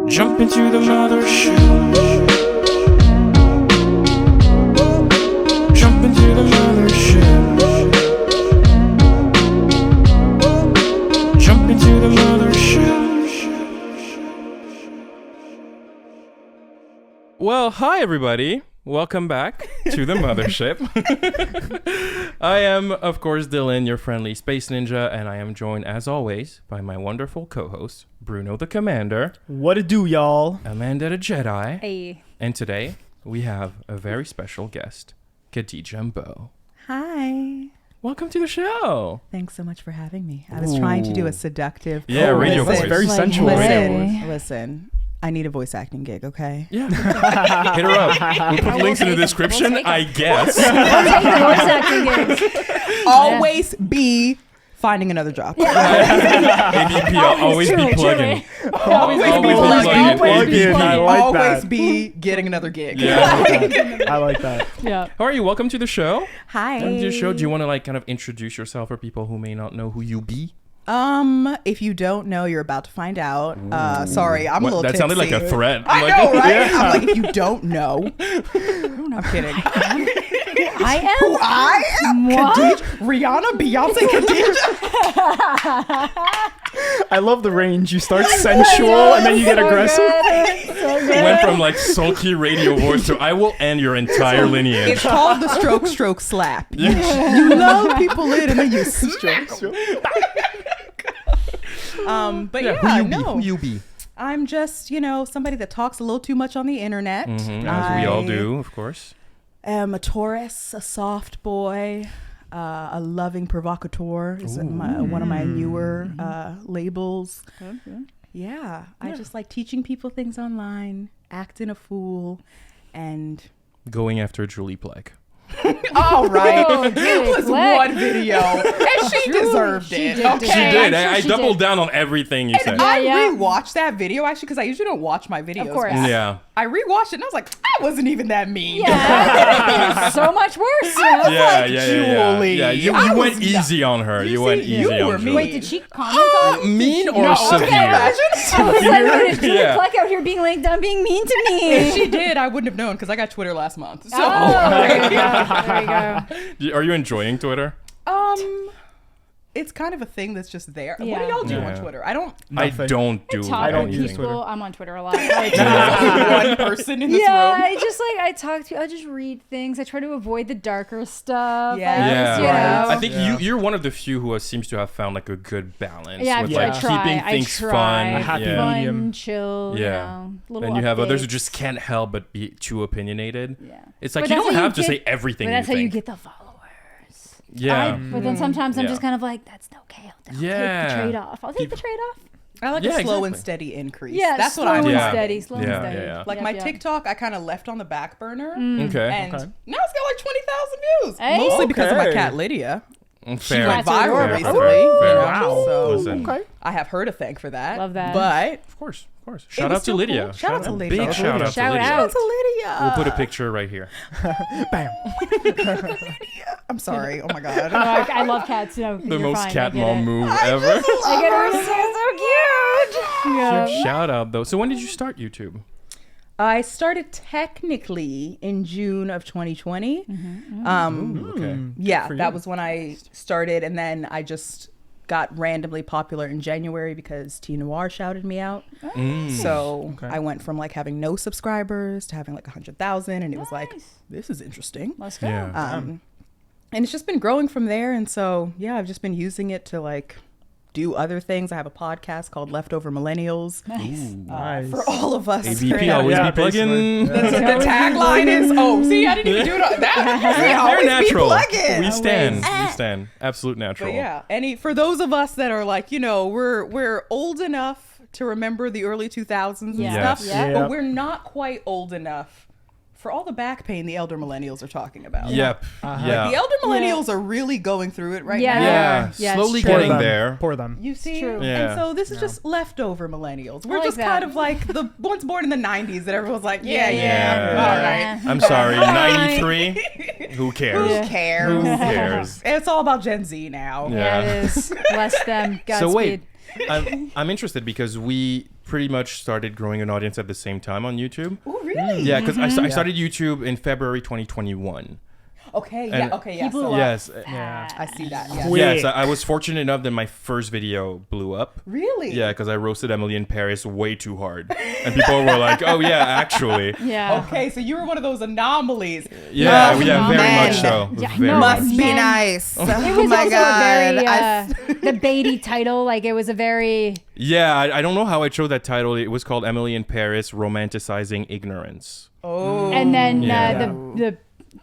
Jump into the mothership. Jump into the mothership. Jump into the mothership. Well, hi everybody. Welcome back to the mothership. I am, of course, Dylan, your friendly space ninja, and I am joined, as always, by my wonderful co-host, Bruno the Commander. What it do, y'all? Amanda the Jedi. Hey. And today, we have a very special guest, Khadija Mbowe. Hi. Welcome to the show. Thanks so much for having me. I was trying to do a seductive... radio voice. voice. Very sensual. Listen. I need a voice acting gig, okay? Yeah. Hit her up. We'll put links in the description, I guess. Always be finding another job. ABP, I'll always be plugging. Always be plugging. Plug-in. I like Always that. be getting another gig. Yeah. I like that. Yeah. How are you? Welcome to the show. Hi. Welcome to the show. Do you want to kind of introduce yourself for people who may not know who you be? If you don't know, you're about to find out. Sorry, I'm a little That tipsy. sounded like a threat. I Like, know, right? Yeah. I'm like, if you don't know. I'm kidding. I am. Who I am? What? Khadija, Rihanna, Beyonce, Khadija. I love the range. You start sensual and then you get aggressive. Went from like sulky radio voice to I will end your entire lineage. It's called the stroke slap. You love people in and then you stroke. But Who you be? I'm just, somebody that talks a little too much on the internet. As we all do, of course. I'm a Taurus, a soft boy, a loving provocateur is one of my newer labels. Okay. Yeah, I just like teaching people things online, acting a fool, and... Going after Julie Plec. All right. Oh, It was one video, and she deserved it. did. Okay. She did. I'm sure I she doubled did. down on everything you said. And I Yeah. rewatched that video actually because I usually don't watch my videos. Of course. back. Yeah. I rewatched it and I was like, I wasn't even that mean. Yeah. So much worse. Julie. Yeah, you I went was easy on her. You went see, easy you on were Julie. mean. Wait, did she comment on it? Mean or No, severe? okay, imagine. I was like, wait, is Julie Yeah. Plec out here being like, done being mean to me? If she did, I wouldn't have known because I got Twitter last month. So, Oh, there you go. There you go. Are you enjoying Twitter? it's kind of a thing that's just there. What Yeah. do y'all do Yeah. on Twitter? I don't. I Nothing. don't do Talk I don't to use people. Twitter. I'm on Twitter a lot. One person in this Yeah, room. I talk to. I just read things. I try to avoid the darker stuff. Yeah. I just, Yeah, you know. I think you're one of the few who seems to have found like a good balance Yeah, with I like try. keeping I things try. fun. A happy yeah. medium. Fun, chill. Yeah. You know, little And you have others who updates. just can't help but be too opinionated. Yeah. It's like But you that's don't how have to get- say everything But that's you how you think. get the followers. Yeah. But then sometimes I'm Yeah. just kind of like, that's okay. I'll take Yeah. the trade-off. I'll take the trade-off. I like Yeah, a slow and exactly. steady increase. Yeah, that's slow what I'm and Yeah. steady. Slow and Yeah, steady. yeah. Like Yep, my yep. TikTok, I kind of left on the back burner. Okay. And Okay. now it's got like 20,000 views. Hey. Mostly because of my Okay. cat Lydia. Fair. She went That's viral adorable. recently. Fair. you know, Wow. So Listen. Okay. I have her to thank for that. Love that. But Of course. it Shout was out to still Lydia. cool. Shout out to Lydia. Big shout out to Shout Lydia. out. shout out to Lydia. We'll put a picture right here. Bam. I'm sorry. Oh my God. No, I love cats. No, The most cat mom move ever. I get her so cute. Yeah. Shout out though. So when did you start YouTube? I started technically in June of 2020. Okay. Yeah, for that you. was when I started. And then I just got randomly popular in January because T Noir shouted me out. So Okay. I went from like having no subscribers to having like 100,000. And it was like, Nice. this is interesting. Let's go. Yeah. And it's just been growing from there. And so, yeah, I've just been using it to like do other things. I have a podcast called Leftover Millennials. Nice. Nice. For all of us. AVP always Yeah, be plugging. basically. The tagline is, see, I didn't even do it. That They're always natural. be plugging. We stand. We stand. Absolute natural. But yeah, for those of us that are like, we're old enough to remember the early 2000s and Yeah. stuff, Yes. Yeah. but we're not quite old enough for all the back pain the elder millennials are talking about. Yep. Yeah. The elder millennials are really going through it right Yeah. now. Yeah. Yeah, it's Slowly true. getting them. there. Pour them. You see? True. Yeah. And so this is just leftover millennials. We're like just that. kind of like the ones born in the 90s that everyone's like, yeah. Yeah. All right. I'm sorry. 93. Who cares? Who cares? Who cares? It's all about Gen Z now. Yeah. Yeah, it is. Bless them. Godspeed. So wait, I'm interested because we pretty much started growing an audience at the same time on YouTube. Oh, really? Yeah, because I started YouTube in February 2021. Okay. And- Yeah. Okay. Yeah. He blew So up. Yes. fast. I see that. Yeah. Wait. Yes, I was fortunate enough that my first video blew up. Really? Yeah, because I roasted Emily in Paris way too hard. And people were like, oh, yeah, actually. Yeah. Okay, so you were one of those anomalies. Yeah, Oh, yeah, very man. much so. Yeah, Very no, much. Must be nice. It was also a very the baity title. Like it was a very Yeah, I don't know how I chose that title. It was called Emily in Paris, Romanticizing Ignorance. Oh. and then Yeah.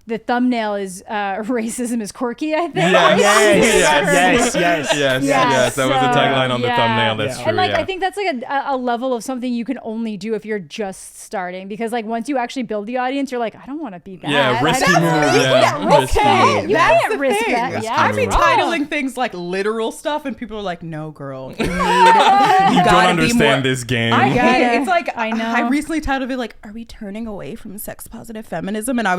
the thumbnail is racism is quirky. I think. Yes. Yes. Yes. That was the So, tagline on the yeah. thumbnail. That's Yeah. true. And like yeah. I think that's like a level of something you can only do if you're just starting, because like once you actually build the audience, you're like, I don't want to be that. Yeah, risky I move. don't- Yeah, risky Okay, move. You that's can't the risk thing. that. Risky Yeah, I be move. titling things like literal stuff, and people are like, "No, girl, you need. You gotta don't be understand more- this game. I get Yeah. it. It's like I know. I recently titled it like, "Are we turning away from sex positive feminism?" And I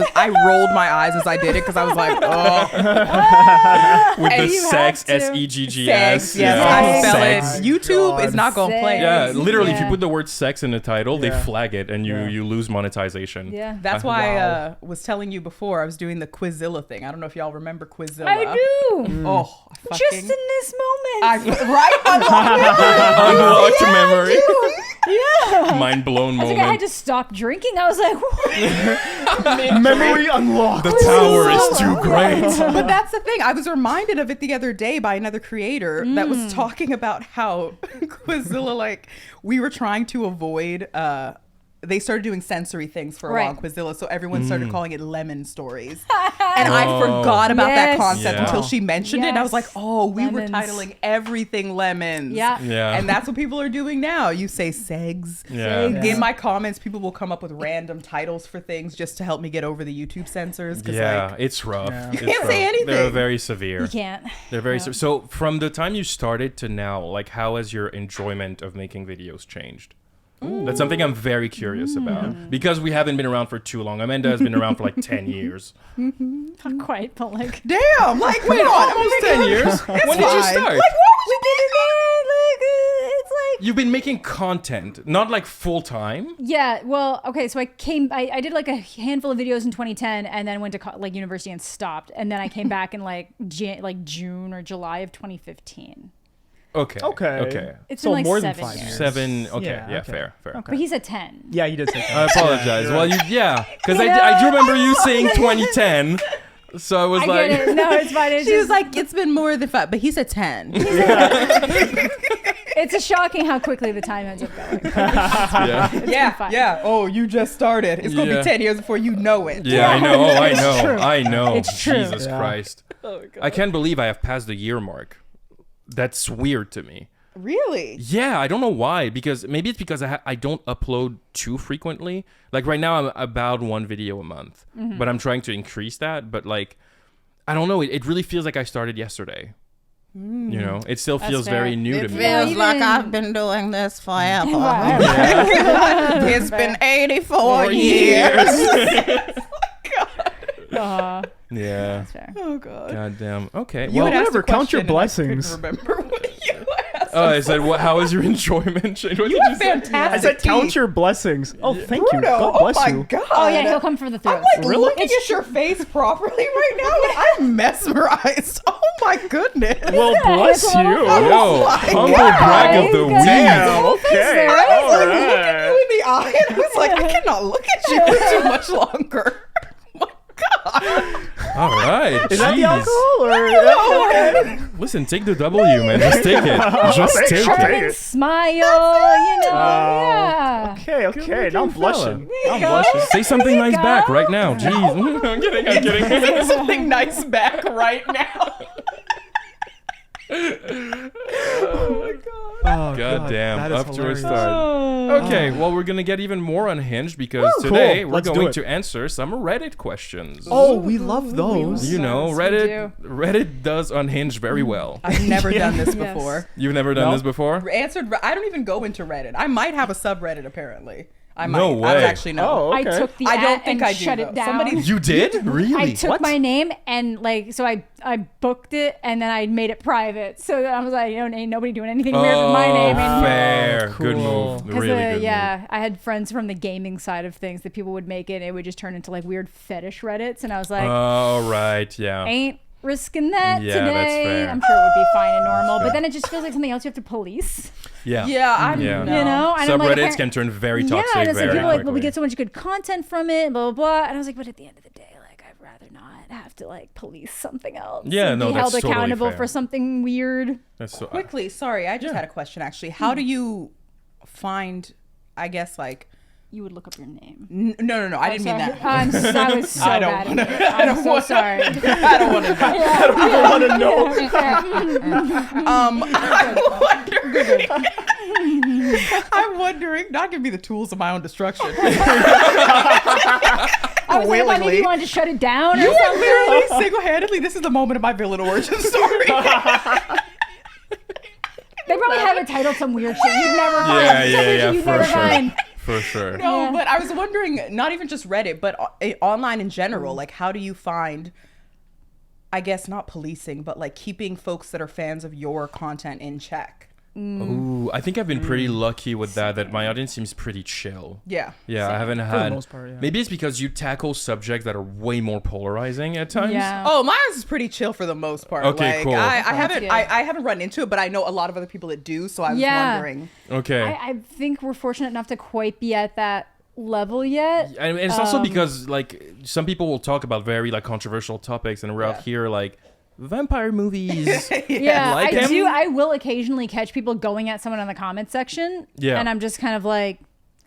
rolled my eyes as I did it because I was like, "Oh, With And the you sex, have to. SEGGS. sex." Yes, I spell Sex. it. YouTube is not gonna play. Yeah, Sex. literally, if you Yeah. put the word sex in the title, they Yeah. flag it and Yeah. you lose monetization. Yeah. That's why Wow. I was telling you before. I was doing the Quizilla thing. I don't know if y'all remember Quizilla. I do. Oh, I Just fucking- in this I, moment. right? Unlocked memory. Yeah. Mind blown I was like, I had moment. to stop drinking. I was like, what? Memory unlocked. The tower is too great. But that's the thing. I was reminded of it the other day by another creator that was talking about how Quizilla, like, we were trying to avoid they started doing sensory things for a while on Right. Quizilla, so everyone started calling it lemon stories. And I Oh. forgot about that Yes. concept Yeah. until she mentioned it. And I was like, Yes. oh, we were Lemons. titling everything lemons. Yeah. Yeah. And that's what people are doing now. You say segs. Yeah. In my comments, people will come up with random titles for things just to help me get over the YouTube censors. 'Cause, Yeah, like, it's rough. Yeah. It's You can't say rough. They're anything. very severe. You can't. They're very so from the time you started to now, like how has your enjoyment of making videos changed? That's something I'm very curious about because we haven't been around for too long. Amanda has been around for like 10 years. Not quite, but like. damn, like, wait, Almost 10 years. When did you fine. start? Like, what was you It's like. You've been making content, not like full time. Yeah, well, okay, so I did like a handful of videos in 2010 and then went to like university and stopped. And then I came back in like June or July of 2015. Okay. Okay. It's So been like more than 7 5 years. years. 7. Okay. Yeah, Yeah. okay. Fair. But he said 10. Yeah, you did say I that. apologize. Yeah, Well, because I do remember you saying 2010. So I was I like, get it. No, it's fine. It's She was just, like, it's been more than 5, but he said 10. it's a shocking how quickly the time ends up going. yeah. fine. Yeah. Oh, you just started. It's going to Yeah. be 10 years before you know it. Yeah, I know. Oh, I know. true. I know. It's true. Jesus Yeah. Christ. I can't believe I have passed the year mark. That's weird to me. Really? Yeah, I don't know why. Because maybe it's because I don't upload too frequently. Like right now, I'm about 1 video a month, but I'm trying to increase that. But like, I don't know. It really feels like I started yesterday. You know, it still That's feels fair. very new to me. feels like I've been doing this forever. Yeah. It's been 84 years. Uh, Yeah. that's fair. Oh, God. God damn. Okay. You Well, had asked whatever, a count your question and I blessings. couldn't remember what you asked. I said, how is your enjoyment changed? What You did have you say? fantastic I said count teeth. your blessings. Oh, thank you. Bruno, God oh bless my you. God. Oh, yeah, he'll come for the I'm throat. like Really? looking at your face properly right now, and I'm mesmerized. Oh my goodness. Well, bless it's a you. little- Yo, my humble God. brag of the Guys, week. Damn. Okay. right? All Like, looking right. you in the eye, and I was like, I cannot look at you for too much longer. Oh my God. All right. Is that the jeez. alcohol or? Okay. Listen, take the W, man. Just take it. Just I'll take take it. it. Smile, you know. Yeah. Okay. Okay. Now I'm looking fella. blushing. Now I'm blushing. Say something nice go. back right now. Jeez. I'm kidding. I'm kidding. Say something nice back right now. Oh, God damn. that is Up to a hilarious. start. Okay, well, we're going to get even more unhinged because today Cool. we're Let's do going it. to answer some Reddit questions. Oh, we love those. You know, Yes, we Reddit does unhinge very well. I've never done this Yes. before. You've never done No. this before? I don't even go into Reddit. I might have a subreddit apparently. I might. No I would way. actually know. Oh, okay. I took the I don't at think and I do, shut though. it down. Somebody- You did? Really? I took What? my name and so I booked it and then I made it private. So that I was like, ain't nobody doing anything weird with my name. Fair. Oh, Good cool. move. Because Really good move. I had friends from the gaming side of things that people would make it. And it would just turn into like weird fetish Reddits, and I was like, Oh, right. Yeah. ain't risking that Yeah, today. that's fair. I'm sure it would be fine and normal, fair. but then it just feels like something else you have to police. Yeah. Yeah, I Yeah. don't know. You know, and I'm like, Subreddits can turn very toxic yeah, and it's like very people are like, quickly. well, we get so much good content from it, blah blah blah. And I was like, but at the end of the day, like, I'd rather not have to like police something else. Yeah, and no, be that's held totally accountable fair. for something weird. That's so, Quickly, sorry, I just had a question actually. How do you find, I guess, like, You would look up your name. no, I didn't mean that. I was so I don't bad wanna- at it. I'm so sorry. I don't want to know. I don't even want to know. I'm wondering, not give me the tools of my own destruction. I was like, I maybe you wanted to shut it down or You are something. literally single-handedly, this is the moment of my villain origin story. They probably have it titled some weird shit you'd never find. yeah, Some yeah, weird yeah, shit you'd for never sure. find. For sure. No, Yeah. but I was wondering, not even just Reddit, but online in general, like, how do you find, I guess, not policing, but like keeping folks that are fans of your content in check? Ooh, I think I've been pretty lucky with that my audience seems pretty chill. Yeah. Yeah, I Same. haven't the had. most part, yeah. Maybe it's because you tackle subjects that are way more polarizing at times. Yeah. Oh, mine is pretty chill for the most part. Okay, like, cool. I That's haven't good. I haven't run into it, but I know a lot of other people that do, so I was Yeah. wondering. Okay. I think we're fortunate enough to quite be at that level yet. And it's also because like some people will talk about very like controversial topics, and we're out Yeah. here like vampire movies. Yeah, Like I him? do. I will occasionally catch people going at someone in the comment section. Yeah. And I'm just kind of like,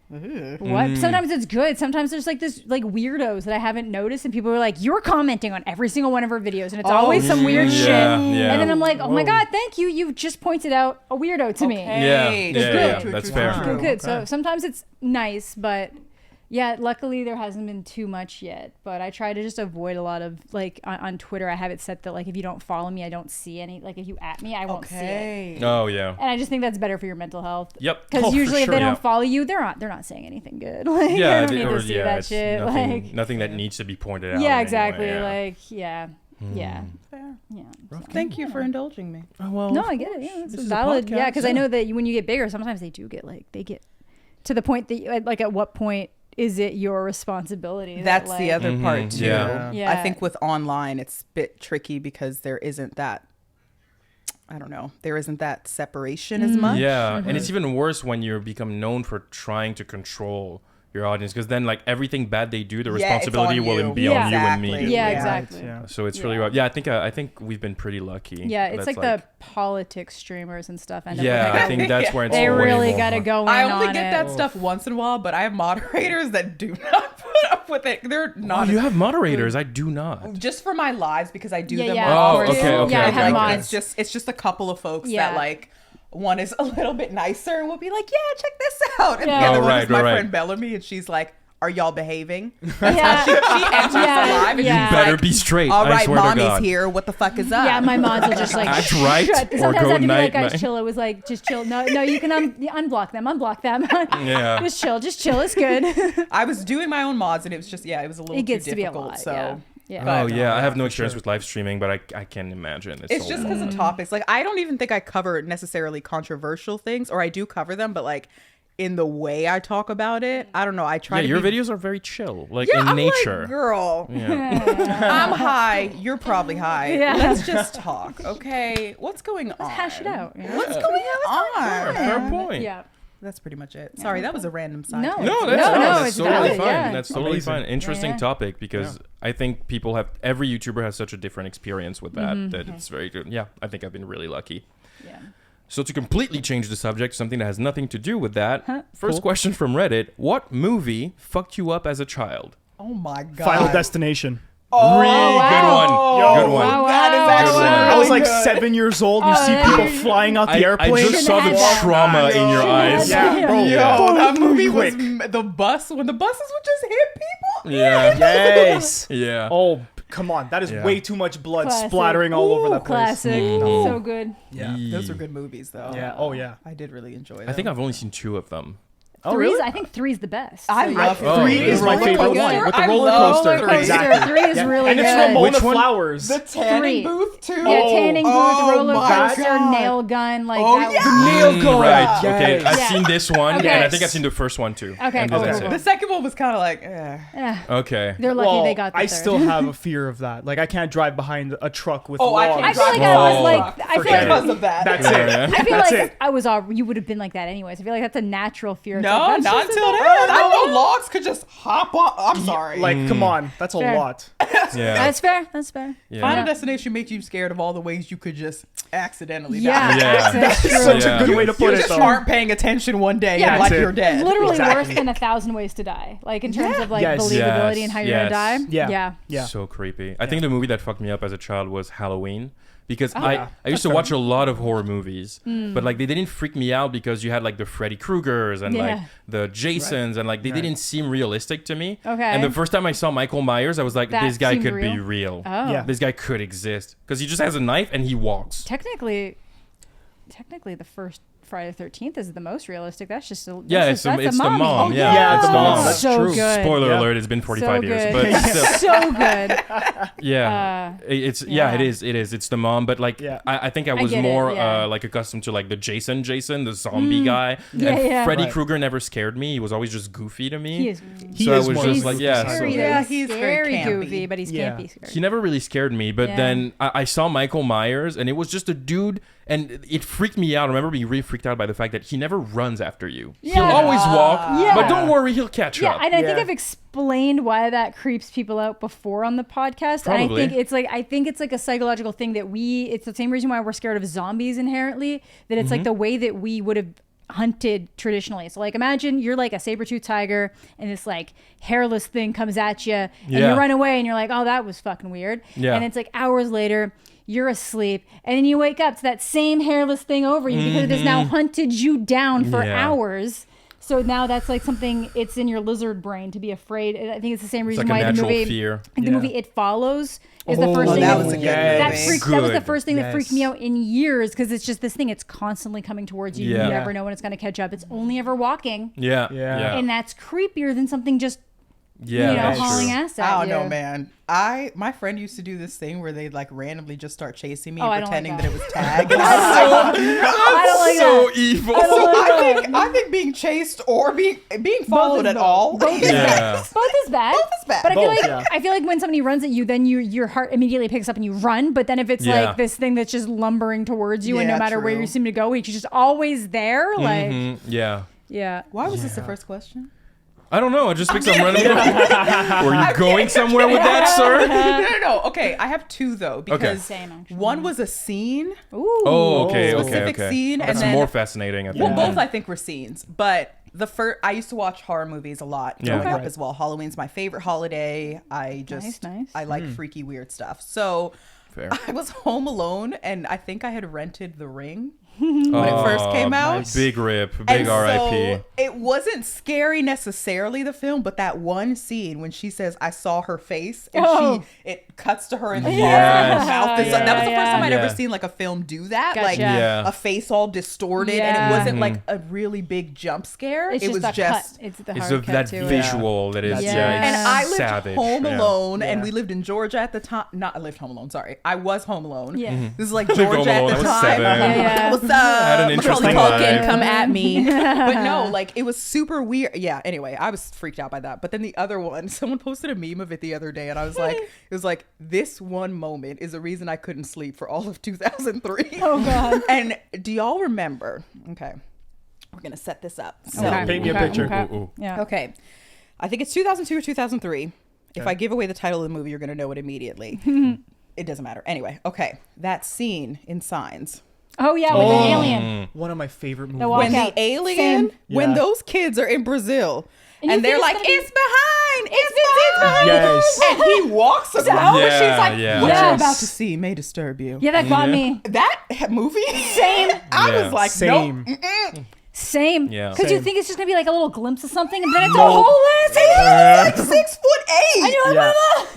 what? Sometimes it's good. Sometimes there's like this like weirdos that I haven't noticed, and people are like, "You're commenting on every single one of our videos," and it's always some weird shit. yeah. And then I'm like, "Oh my Whoa. god, thank you! You just pointed out a weirdo to me." Yeah, Hey, yeah, true, yeah, true, that's true, fair. true. Good, good. So sometimes it's nice, but yeah, luckily there hasn't been too much yet. But I try to just avoid a lot of like on Twitter. I have it set that like if you don't follow me, I don't see any. Like if you at me, I won't see it. Okay. Oh yeah. And I just think that's better for your mental health. Yep. Because Oh, for usually if they sure. don't Yeah. follow you, they're not saying anything good. Like Yeah, I don't need to see that it's shit. Nothing, Like nothing that needs to be pointed out. yeah, anyway, exactly. yeah. Like yeah, yeah, Fair. yeah. So- Thank you for indulging me. Oh, well, No, I get it. Yeah, This it's is a valid. Yeah, podcast, because I know that when you get bigger, sometimes they do get they get to the point that like at what point is it your responsibility? That's that, the like, other part too. yeah. Yeah. I think with online, it's a bit tricky because there isn't that. I don't know. There isn't that separation as much. Yeah, and it's even worse when you become known for trying to control your audience, because then like everything bad they do, the Yeah, it's responsibility on will you. be Yeah. on you Exactly. immediately. Yeah, Right, exactly. yeah. So it's really Yeah. rough. Yeah, I think we've been pretty lucky. Yeah, it's That's like the politics streamers and stuff. End up Yeah, with I think that's where it's they way really more got to fun. go in I only on get it. that stuff once in a while, but I have moderators that do not put up with it. They're Oh, not. you have moderators. I do not. just for my lives because I do Yeah, them. yeah, more of often. course. Okay, Yeah, I okay, have okay. mods. It's just a couple of folks Yeah. that like. One is a little bit nicer and will be like, "Yeah, check this out," and Yeah. the other Oh, one right, is my right. friend Bellamy, and she's like, "Are y'all behaving?" Yeah. She enters the live and Yeah. she's Better like, be straight. "All I right, swear to mommy's God. here. What the fuck is up?" Yeah, my mods will just like Act right shut. or Sometimes I go have to be like, night, guys, night. chill. It was like, just chill. No, you can unblock them. Unblock them. Yeah. Just chill. It's good. I was doing my own mods and it was just it was a little It gets too to be a difficult. lot. So Yeah. Yeah. Oh But, yeah, I have no for experience sure. with live streaming, but I can imagine it's so just because of topics. Like I don't even think I cover necessarily controversial things, or I do cover them, but like in the way I talk about it, I don't know. I try. yeah, to your be, videos are very chill, like Yeah, in I'm nature. like, girl, Yeah. I'm high. You're probably high. Yeah. Let's just talk, okay? What's going on? Hash it out. You know? What's going on? Fair point. Yeah. That's pretty much it. Sorry, that was a random side. No. tangent. No, No, that's it's totally valid, fine. yeah. That's totally Amazing. fine. Interesting Yeah. topic because I think people have every YouTuber has such a different experience with that that it's very good. Yeah, I think I've been really lucky. Yeah. So to completely change the subject, something that has nothing to do with that. First question from Reddit: what movie fucked you up as a child? Oh my god. Final Destination. Oh, Really wow. good one. Yo. Good one. Wow, That is wow, actually wow. I was like good. 7 years old. You see yeah. people flying out the I airplane. just saw the Shouldn't have trauma in your eyes. Yeah, bro. Yo, that movie was Quick. the bus when the buses would just hit people. Yeah. Yes. Yeah. Oh, come on. That is Yeah. way too much blood Classic. splattering all over the place. Classic. So good. Yeah. Those are good movies, though. Yeah. Oh, yeah. I did really enjoy them. I think I've only seen 2 of them. Oh, really? I think 3's the best. I love Oh, 3 is my roller favorite coaster. one with the I roller love coaster. roller coaster. Exactly. 3 is really and good. it's Ramona Which one? Flowers. The tanning 3. booth too. Yeah, tanning booth, Oh roller my coaster, God. nail gun, like Oh, that. yeah. The nail gun. Right. Yes. Okay. I've Yeah. seen this one, Okay. and I think I've seen the first one too. Okay, And cool, that's cool, it. The second one was kind of like, Yeah. Okay. They're lucky Well, they got the I third. still have a fear of that. Like, I can't drive behind a truck with Oh, I logs. can't I feel like drive I was Oh, like, I feel forget like it. because of that. That's Yeah, it. yeah. I feel That's like it. I was all you would have been like that anyways. I feel like that's a natural fear. It's No, like, that's not just until a- then. I know logs could just hop on. I'm sorry. Like, come on. That's a Fair. lot. Yeah. That's fair. That's fair. Yeah. Final Destination makes you scared of all the ways you could just accidentally Yeah, die. Yeah. that's true. Such Yeah. a good way to You put it, just though. aren't paying attention one day Yeah. and like That's it. you're dead. Literally Exactly. worse than 1,000 Ways to Die. Like in terms Yeah. of like Yes. believability Yes. and how you're gonna die. Yes. Yeah. Yeah. So creepy. I think the movie that fucked me up as a child was Halloween. Because Oh. I used to watch a lot of horror movies, but like they didn't freak me out because you had like the Freddy Kruegers and like Yeah. the Jasons and like they didn't seem realistic to me. Okay. And the first time I saw Michael Myers, I was like, That this guy seemed could be real? real. Oh. Yeah. This guy could exist because he just has a knife and he walks. Technically, the first Friday the 13th is the most realistic. That's just a Yeah, that's it's the mommy. mom. Oh, Yeah, Yeah, it's the mom. That's so true. good. Spoiler Yeah. alert! It's been 45 so years, good. but still, so good. yeah, it's yeah. it is. It's the mom, but like Yeah. I think I was get it, more yeah. like accustomed to like the Jason, the zombie guy. Yeah, and yeah. Freddy Right. Krueger never scared me. He was always just goofy to me. He is He So I is was more just of a like, goofy yeah, side. so- Yeah, he's he's very very campy. goofy, but he's Yeah. campy scary. He never really scared me, but Yeah. then I saw Michael Myers, and it was just a dude, and it freaked me out. I remember being really freaked out by the fact that he never runs after you. He'll Yeah. always walk, Yeah. but don't worry, he'll catch Yeah, up. and I think Yeah. I've explained why that creeps people out before on the podcast. Probably. And I think it's like a psychological thing that it's the same reason why we're scared of zombies inherently, that it's like the way that we would have hunted traditionally. So like imagine you're like a saber-toothed tiger and this like hairless thing comes at you and Yeah. you run away and you're like, oh, that was fucking weird. Yeah. And it's like hours later you're asleep and then you wake up to that same hairless thing over you because it has now hunted you down for Yeah. hours. So now that's like something, it's in your lizard brain to be afraid. I think it's the same It's reason like a why the natural movie, fear. like the Yeah. movie It Follows is the Oh, first thing that was a good that movie. that was the Good. first thing that freaked me Yes. out in years because it's just this thing, it's constantly coming towards you. Yeah. You never know when it's going to catch up. It's only ever walking. Yeah, Yeah. yeah, And that's creepier than something just, yeah. you know, that's hauling true. ass at I don't you. know, man. My friend used to do this thing where they'd like randomly just start chasing me Oh, I and don't like pretending that. that. It was tag. And I was like, I don't like So that. evil. I don't so like that. I think being chased or being followed is at bad. all. Both is Yeah. bad. Both is bad. Both is bad. But Both, yeah. I feel like when somebody runs at you, then your heart immediately picks up and you run. But then if it's Yeah. like this thing that's just lumbering towards you and no Yeah, matter where true. you seem to go, it's just always there. Like, Mhm, yeah. yeah. Why was this the first question? I don't know. I just picked some random. Were you going somewhere with that, sir? No. Okay, I have two though because Same, actually. one was a scene. Ooh. Oh, okay, okay, Specific okay. scene, and That's then- more fascinating. I think. Well, both I think were scenes, but the first I used to watch horror movies a lot Yeah. growing Okay. up as well. Halloween's my favorite holiday. I just Nice. I like freaky weird stuff. So Fair. I was home alone, and I think I had rented The Ring when it first came out. nice. Big rip, big And R.I.P. so it wasn't scary necessarily, the film, but that one scene when she says, "I saw her face," and Oh. it cuts to her in the car, Yes. and her mouth is that was the first time I'd Yeah. ever seen like a film do that, Gotcha. like Yeah. a face all distorted, and Yeah. it wasn't like a really big jump scare. It's it just was the just. cut. It's the It's hard cut that to it. visual that is That's yeah, it. it's And I lived savage. home yeah. alone, and Yeah. we lived in Georgia at the time. Not I lived home alone. Sorry, I was home alone. Yeah. Mm-hmm. This is like Lived home Georgia at alone. the I was time. 7. Yeah. What's up? Had an interesting Macaulay Culkin, life. come at me. But no, like it was super weird. Yeah. Anyway, I was freaked out by that. But then the other one, someone posted a meme of it the other day, and I was like, it was like this one moment is a reason I couldn't sleep for all of 2003. Oh, God. And do y'all remember? Okay, we're gonna set this up. So, Okay. Paint me a Okay. picture. Okay. Ooh, ooh. Yeah. okay, I think it's 2002 or 2003. If I give away the title of the movie, you're gonna know it immediately. It doesn't matter. Anyway, okay, that scene in Signs. Oh, yeah, with the alien. One of my favorite movies. The walk- When out. the alien, Same. when Yeah. those kids are in Brazil, And and you they're think like, it's gonna it's behind, Yes. and he walks around, and Yeah, she's like, yeah. what Yes. you're about to see may disturb you. Yeah, that got me. That movie, Same. I Yeah. was like, Same. nope. Same. Yeah. Because you Same. think it's just gonna be like a little glimpse of something, and then it's a Nope. whole ass. He's like 6'8". I know.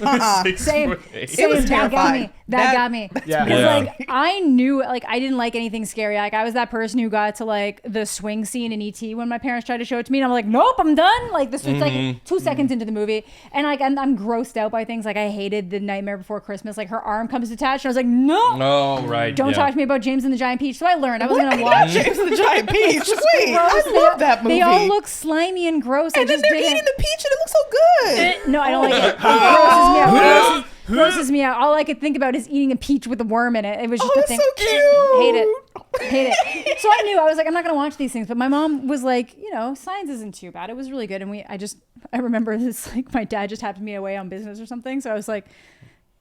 Yeah. Same. 6'8". Same. was That got terrifying. me. That got me. Yeah. Because Yeah. like I knew like I didn't like anything scary. Like I was that person who got to like the swing scene in ET when my parents tried to show it to me, and I'm like, nope, I'm done. Like this was like 2 seconds into the movie, and like I'm grossed out by things. Like I hated the Nightmare Before Christmas. Like her arm comes detached, and I was like, no. Oh, right. Don't yeah. talk to me about James and the Giant Peach. So I learned I wasn't gonna watch. James and the Giant Peach. Wait, Gross. I love that movie. They all look slimy and gross. I and then just they're didn't. eating the peach, and it looks so good. No, I don't like it. It grosses me out. Grosses me out. All I could think about is eating a peach with a worm in it. It was just Oh, a that's thing. so cute. Hate it. So I knew, I was like, I'm not gonna watch these things. But my mom was like, you know, science isn't too bad. It was really good. And I remember this, like my dad just happened to be away on business or something. So I was like,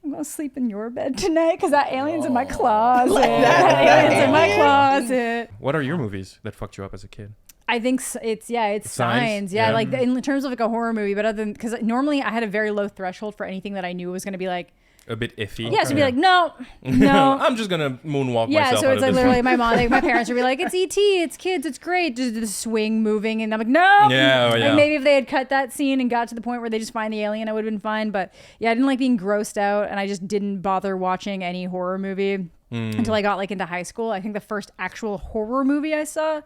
I'm gonna sleep in your bed tonight because that alien's in my closet. That alien's in my closet. What are your movies that fucked you up as a kid? I think it's Signs? signs. Yeah, Yeah. like in terms of like a horror movie, but other than because normally I had a very low threshold for anything that I knew was gonna be like, A bit iffy. yeah, so be like, no. I'm just gonna moonwalk Yeah, myself. so out it's of like this literally room. my mom, like, my parents would be like, it's ET, it's kids, it's great, just the swing moving, and I'm like, no. Yeah, yeah. Like maybe if they had cut that scene and got to the point where they just find the alien, I would have been fine. But yeah, I didn't like being grossed out, and I just didn't bother watching any horror movie until I got like into high school. I think the first actual horror movie I saw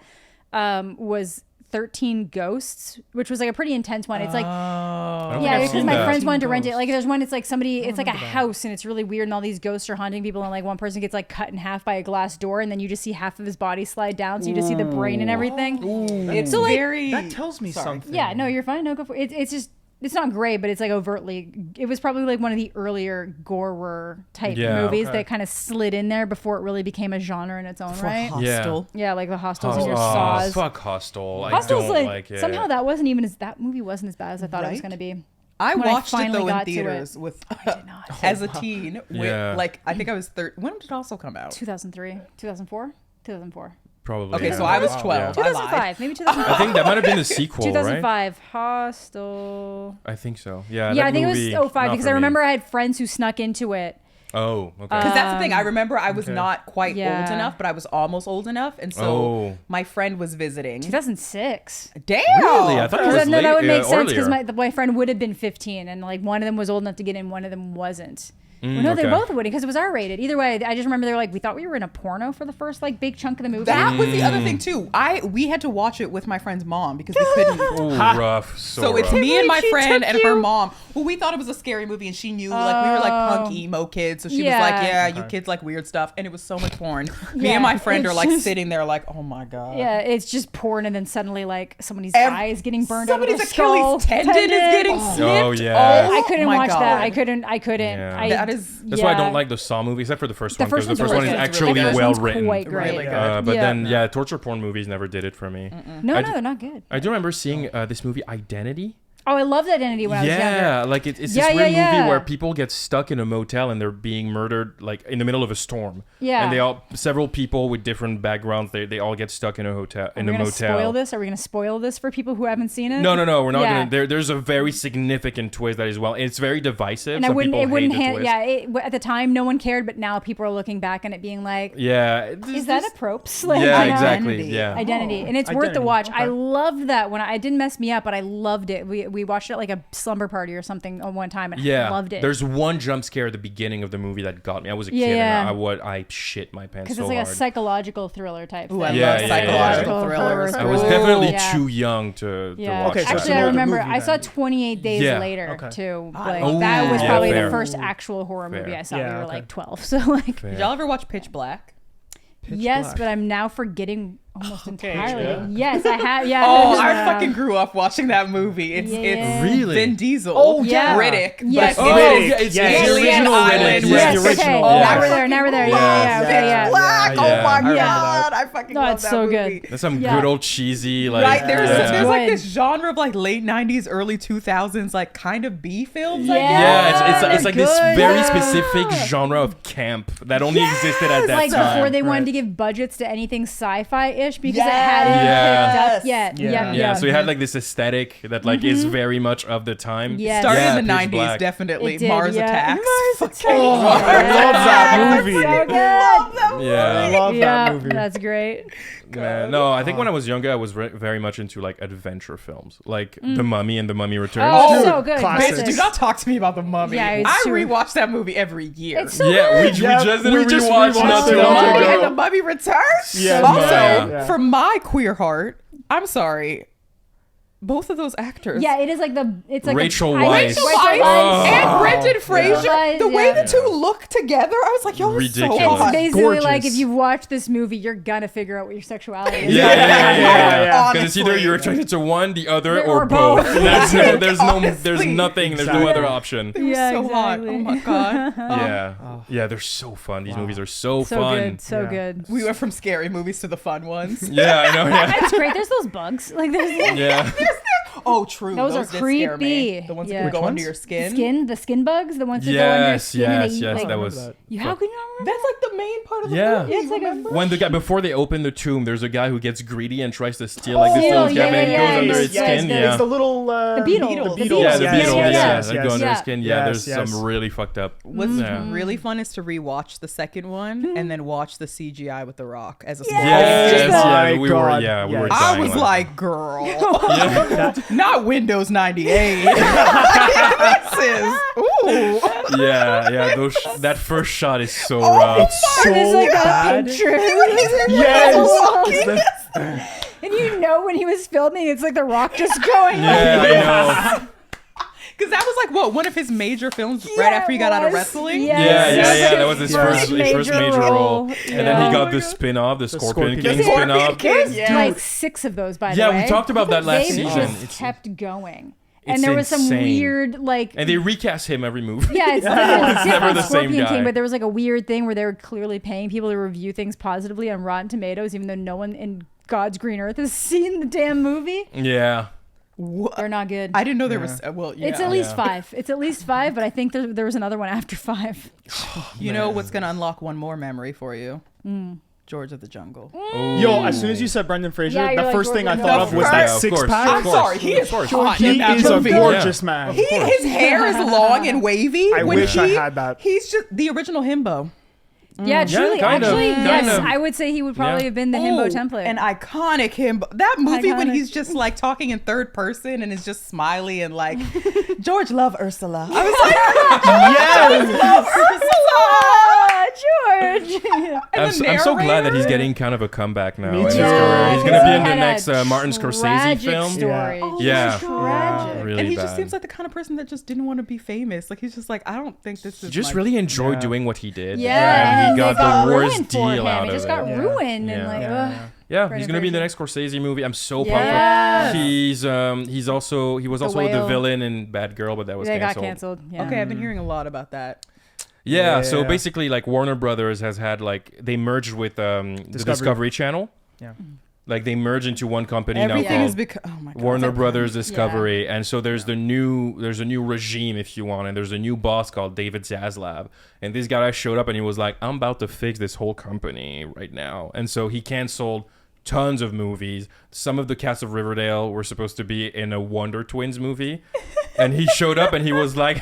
was 13 Ghosts, which was like a pretty intense one. It's like, I don't think yeah, I've because seen my that. friends wanted to rent it. Like, there's one, it's like somebody, it's like a house, and it's really weird, and all these ghosts are haunting people, and like one person gets like cut in half by a glass door, and then you just see half of his body slide down, so you just see the brain and everything. It's So, like, very. That tells me something. Yeah, no, you're fine. No, go for it. It's just, it's not great, but it's like overtly, it was probably like one of the earlier gorer type Yeah, movies okay. that kind of slid in there before it really became a genre in its own right. Hostel. Yeah, like the Hostels and your Oh, Saws. fuck Hostel. I Hostels, don't like it. somehow that movie wasn't as bad as I thought it was Right? going to be. I When I watched it finally though in got to it. theaters with did not. as a teen. With, Yeah. like I think I was 13. When did it also come out? 2003, 2004, 2004. Probably. Okay, yeah. so I was Wow. 12. I lied. 2005, maybe I 2005. think that might have been the sequel, right? 2005, Hostel. I think so. Yeah. Yeah, that I think movie, it was 05 not because for I me. remember I had friends who snuck into it. Oh, okay. Because that's the thing. I remember I was Okay. not quite Yeah. old enough, but I was almost old enough, and so Oh. my friend was visiting. 2006. Damn. Really? I thought it was No, that would late- make sense because earlier. my friend would have been 15, and like one of them was old enough to get in, one of them wasn't. Well, no, they okay. both would because it was R-rated. Either way, I just remember they were like, we thought we were in a porno for the first like big chunk of the movie. That was the other thing too. We had to watch it with my friend's mom because we couldn't. Ooh, rough. So it's rough. me and my She friend took and her you? mom. Well, we thought it was a scary movie, and she knew like we were like punk emo kids. So she was like, Yeah. "Yeah, you kids like weird stuff," and it was so much porn. Me Yeah, and my friend it's are like just- sitting there like, "Oh my god." Yeah, it's just porn, and then suddenly like somebody's Ev- eye is getting burned out of Somebody's their skull. Achilles tendon is getting Oh. snipped. yeah. I couldn't my watch God. that. I couldn't. Yeah. That is- That's why I don't like the Saw movies, except for the first The one, because first the first one's one is really good. actually The first well one's written. quite great. Really good. But Yeah. then, yeah, torture porn movies never did it for me. No, I no, d- they're not good. I do remember seeing this movie Identity. Oh, I loved Identity when I was younger. Yeah, like it's Yeah, this weird yeah, yeah. movie where people get stuck in a motel and they're being murdered like in the middle of a storm. Yeah. And they all several people with different backgrounds, they all get stuck in a hotel Are we gonna spoil this? Are we gonna spoil this for people who haven't seen it? No, we're not Yeah. gonna. There's a very significant twist that is well. It's very divisive. And I Some wouldn't. people It wouldn't. hate the twist. At the time, no one cared, but now people are looking back on it, being like, Yeah. "Is that a props?" Like, Yeah, you know? exactly. Identity. Yeah. Identity, and it's worth the Identity, watch. okay. I loved that when it didn't mess me up, but I loved it. We watched it like a slumber party or something one time, and I loved it. There's one jump scare at the beginning of the movie that got me. I was a Yeah, kid yeah. and I shit my pants because so it's like hard. a psychological thriller type Ooh, thing. I Yeah, love yeah, psychological yeah. thrillers. I was Ooh, definitely yeah. too young to Yeah. watch Okay, so that. it's Actually, an I older remember movie I then. saw 28 Days Yeah. Later Okay. too. I Like love that was that. probably Yeah, the fair. first actual horror movie Fair. I saw. Yeah, We were okay. like 12, so like Fair. Did y'all ever watch Pitch Black? yes, Black. but I'm now forgetting almost entirely. yeah. Yes, I have. Yeah. Oh, I yeah. fucking grew up watching that movie. It's Yeah. Really? Vin Diesel. Oh, yeah. Riddick. Yes. but Oh, Riddick. yeah, it's Yes. the Alien original Island. Riddick. Yes, Yes, the okay. original. Now Yeah. we're there. Now we're there. Love Yeah, Pitch yeah, yeah. Black. Yeah. Oh my I Yeah. god, I fucking No, love it's that so movie. good. That's some Yeah. good old cheesy like. Right, there's Yeah. like Good. this genre of like late 90s, early 2000s, like kind of B films. I Yeah. guess. Yeah, it's like this Good. very Yeah. specific genre of camp that only existed at that Like time. before they wanted Right. to give budgets to anything sci-fi-ish because it Yes. hadn't picked up Yes. yet. Yeah. Yep, Yeah, yep. so you had like this aesthetic that like is very much of the time. Yes. Started Yeah, in the Pitch 90s, Black. definitely. It did, Mars yeah. Attacks. Mars Fucking Attacks. I love that movie. So good. I Yeah. love Yeah, that movie. that's great. Man, no, I think when I was younger, I was very much into like adventure films, like The Mummy and The Mummy Returns. Oh, Dude, so good. classic. Bitch, do not talk to me about the Mummy. Yeah, it's I true. rewatch that movie every year. It's so Yeah, we good. just did a we just rewatch rewatched not it too a long while Mummy ago. and the Mummy Returns. Yeah, Also, yeah. for my queer heart, I'm sorry. Both of those actors. Yeah, it is like it's like Rachel a, Weisz. Rachel Rachel Weisz Oh. and Brendan Fraser. Yeah. The way Yeah. the two look together, I was like, yo, it's so Ridiculous. hot. It's basically Gorgeous. like if you've watched this movie, you're gonna figure out what your sexuality is. Yeah. Because it's either Honestly. you're attracted to one, the other, Or or both. both. There's Honestly. nothing. There's no Exactly. other option. They were Yeah, so hot. exactly. Oh my god. Yeah, they're so fun. These Wow. movies are so So fun. good, so Yeah. good. We went from scary movies to the fun ones. Yeah, I know. Yeah, That's great. There's those bugs. Like there's yeah. Oh, true. Those are did scare me. creepy. The ones Yeah. that Which go under ones? your skin. the skin bugs, the ones that go under your Yes, skin and yes, they eat, yes. like, That was. how can you not remember? That's like the main part of the Yeah. movie. It's like a- remember? When the guy before they open the tomb, there's a guy who gets greedy and tries to steal like this Oh, little yeah, cabinet and yeah, goes yeah, under yes, its yes, skin. yes. Yeah. It's the little The beetle. Beetles. The Yeah, beetles. Yeah, the Yeah, beetles. yeah, Yeah, yeah. that go under Yeah. his skin. Yeah, Yes, there's yes. some really fucked up. What's Yeah. really fun is to rewatch the second one and then watch the CGI with The Rock as a small Yes, Oh yes, my yeah. We were, God. yeah, we were. Yes. I dying was laughing. like, girl, Yeah. not Windows 98. This is, ooh. yeah. That first shot is so Oh, rough. so And it's like a bad. picture. Yes. And you know when he was filming, it's like The Rock just going. Yeah, I know. Because that was like, what, one of his major films Yeah, right after he got out of it was. wrestling? Yes. Yeah. That was his first major role. And then he got the Yeah. spin-off, the Scorpion Scorpion King King. spin-off. There's Yeah. like 6 of those, by the Yeah, way. we talked about that last They season. just kept going. it's And there was some insane. weird, like... And they recast him every movie. Yeah, it's never the same Scorpion guy. King, but there was like a weird thing where they were clearly paying people to review things positively on Rotten Tomatoes, even though no one in God's green earth has seen the damn movie. Yeah. What? They're not good. I didn't know there was, well, yeah. It's at least Yeah. 5. It's at least 5, but I think there was another one after 5. You know what's going to unlock one more memory for you? George of the Jungle. Yo, as soon as you said Brendan Fraser, Yeah, you're the like, first thing I George thought of of was the that Jungle. six Yeah, of pack. course. I'm sorry, he is hot He in that is a movie. gorgeous man. His hair is long and wavy. I when wish I had that. He's just the original himbo. Yeah, truly. kind of, Actually, kind yes. of. I would say he would probably Yeah. have been the himbo Oh, template. An iconic himbo. That movie when Iconic. he's just like talking in third person and is just smiley and like, George love Ursula. I was like, Yes. love Ursula. George. And the I'm so glad that he's narrator. getting kind of a comeback now Me in his too. career. He's going to be in the Had a next Martin Scorsese tragic film. Story. Yeah. Yeah. Tragic. Really and he bad. just seems like the kind of person that just didn't want to be famous. Like he's just like, I don't think this is. He just my- really enjoyed Yeah. doing what he did. Yeah, And he it got the worst ruined for deal him. out It of just it. got Yeah. ruined and Yeah. like, Yeah. ugh. Yeah, Brendan he's gonna be in the Fraser. next Scorsese movie. I'm so pumped. Yes. For he was also the Whale. villain in Bad Girl, but that was They got canceled. canceled. Yeah. Okay, I've been hearing a lot about that. Yeah, so Yeah. basically, like Warner Brothers has had they merged with the Discovery Channel. Yeah. Like they merged into one company Everything now is called because oh my god. Warner Brothers Discovery, and so there's a new regime, if you want, and there's a new boss called David Zaslav, and this guy showed up and he was like, I'm about to fix this whole company right now, and so he canceled tons of movies. Some of the cast of Riverdale were supposed to be in a Wonder Twins movie, and he showed up and he was like,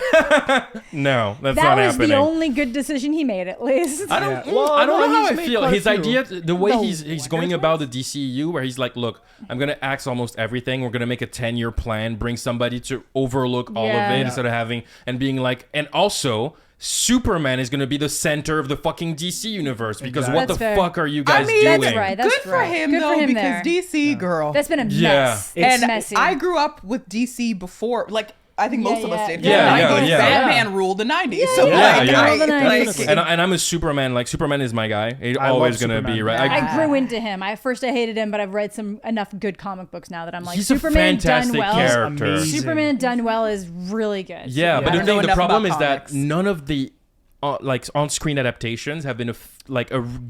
no, that's That not was happening. the only good decision he made, at least. I don't, Yeah. Well, I don't no, know how he's I made feel. quite a His few. idea, the way No, he's going about the DCEU, where he's like, look, I'm going to axe almost everything. We're going to make a 10-year plan, bring somebody to overlook all of Yeah. it Yeah. instead of having, and being like, and also, Superman is going to be the center of the fucking DC universe because Exactly. what That's the fair. fuck are you guys mean, doing? That's right. That's Good for right. him Good though, for him because there. DC girl. That's been a Yeah. mess. It's and messy. I grew up with DC before, like I think most of us did. Yeah, The 90s, yeah. Batman ruled the 90s. So yeah, like, yeah. I, Ruled the 90s. like, And I'm a Superman. Like Superman is my guy. He's I always love gonna be Superman. right. I grew into him. At first I hated him, but I've read enough good comic books now that I'm like, he's Superman a fantastic done well. character. Amazing. Superman done well is really good. Yeah, Yeah. but I the don't know thing, the enough problem is about that comics. none of the like on-screen adaptations have been a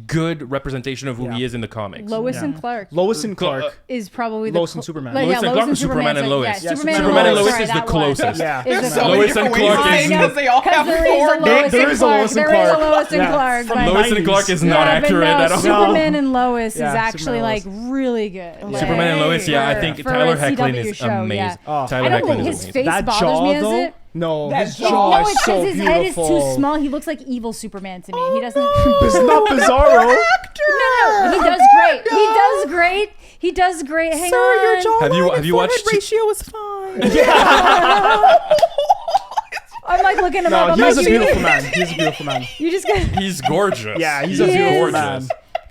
good representation of who he Yeah. is in the comics. Lois Yeah. and Clark Lois and Clark. is probably the Lois and Superman. Like, Lois yeah, and Lois Clark and or Superman and Lois? Yeah, Yeah, Superman and Lois is the that one. closest. Yeah. Is There's the so many Lois different and ways to Clark say is- it because they all have Because there is a four Lois There and is a Clark. Lois and There is a Clark. Lois and Yeah. Clark. From but- the Lois and Clark is not Yeah, but accurate no, at all. Superman and Lois is Yeah, actually Superman like and really good. Like, Superman and Lois, yeah, I For- think for Tyler a CW Hoechlin is show, yeah. amazing. Oh. Tyler I don't Hoechlin know, is his amazing. face That bothers jaw, me as though? it. No, That his jaw. jaw No, is it's so because his head is beautiful. too small. He looks like evil Superman to me. He doesn't. It's not Bizarro. He does great. He does great. He does great. Hang Sir, on. your jawline Have you watched forehead ratio is fine. I'm like looking him up. No, I'm he like, is a beautiful man. He's a beautiful man. You just got. He's gorgeous. Yeah, he's a He's beautiful man.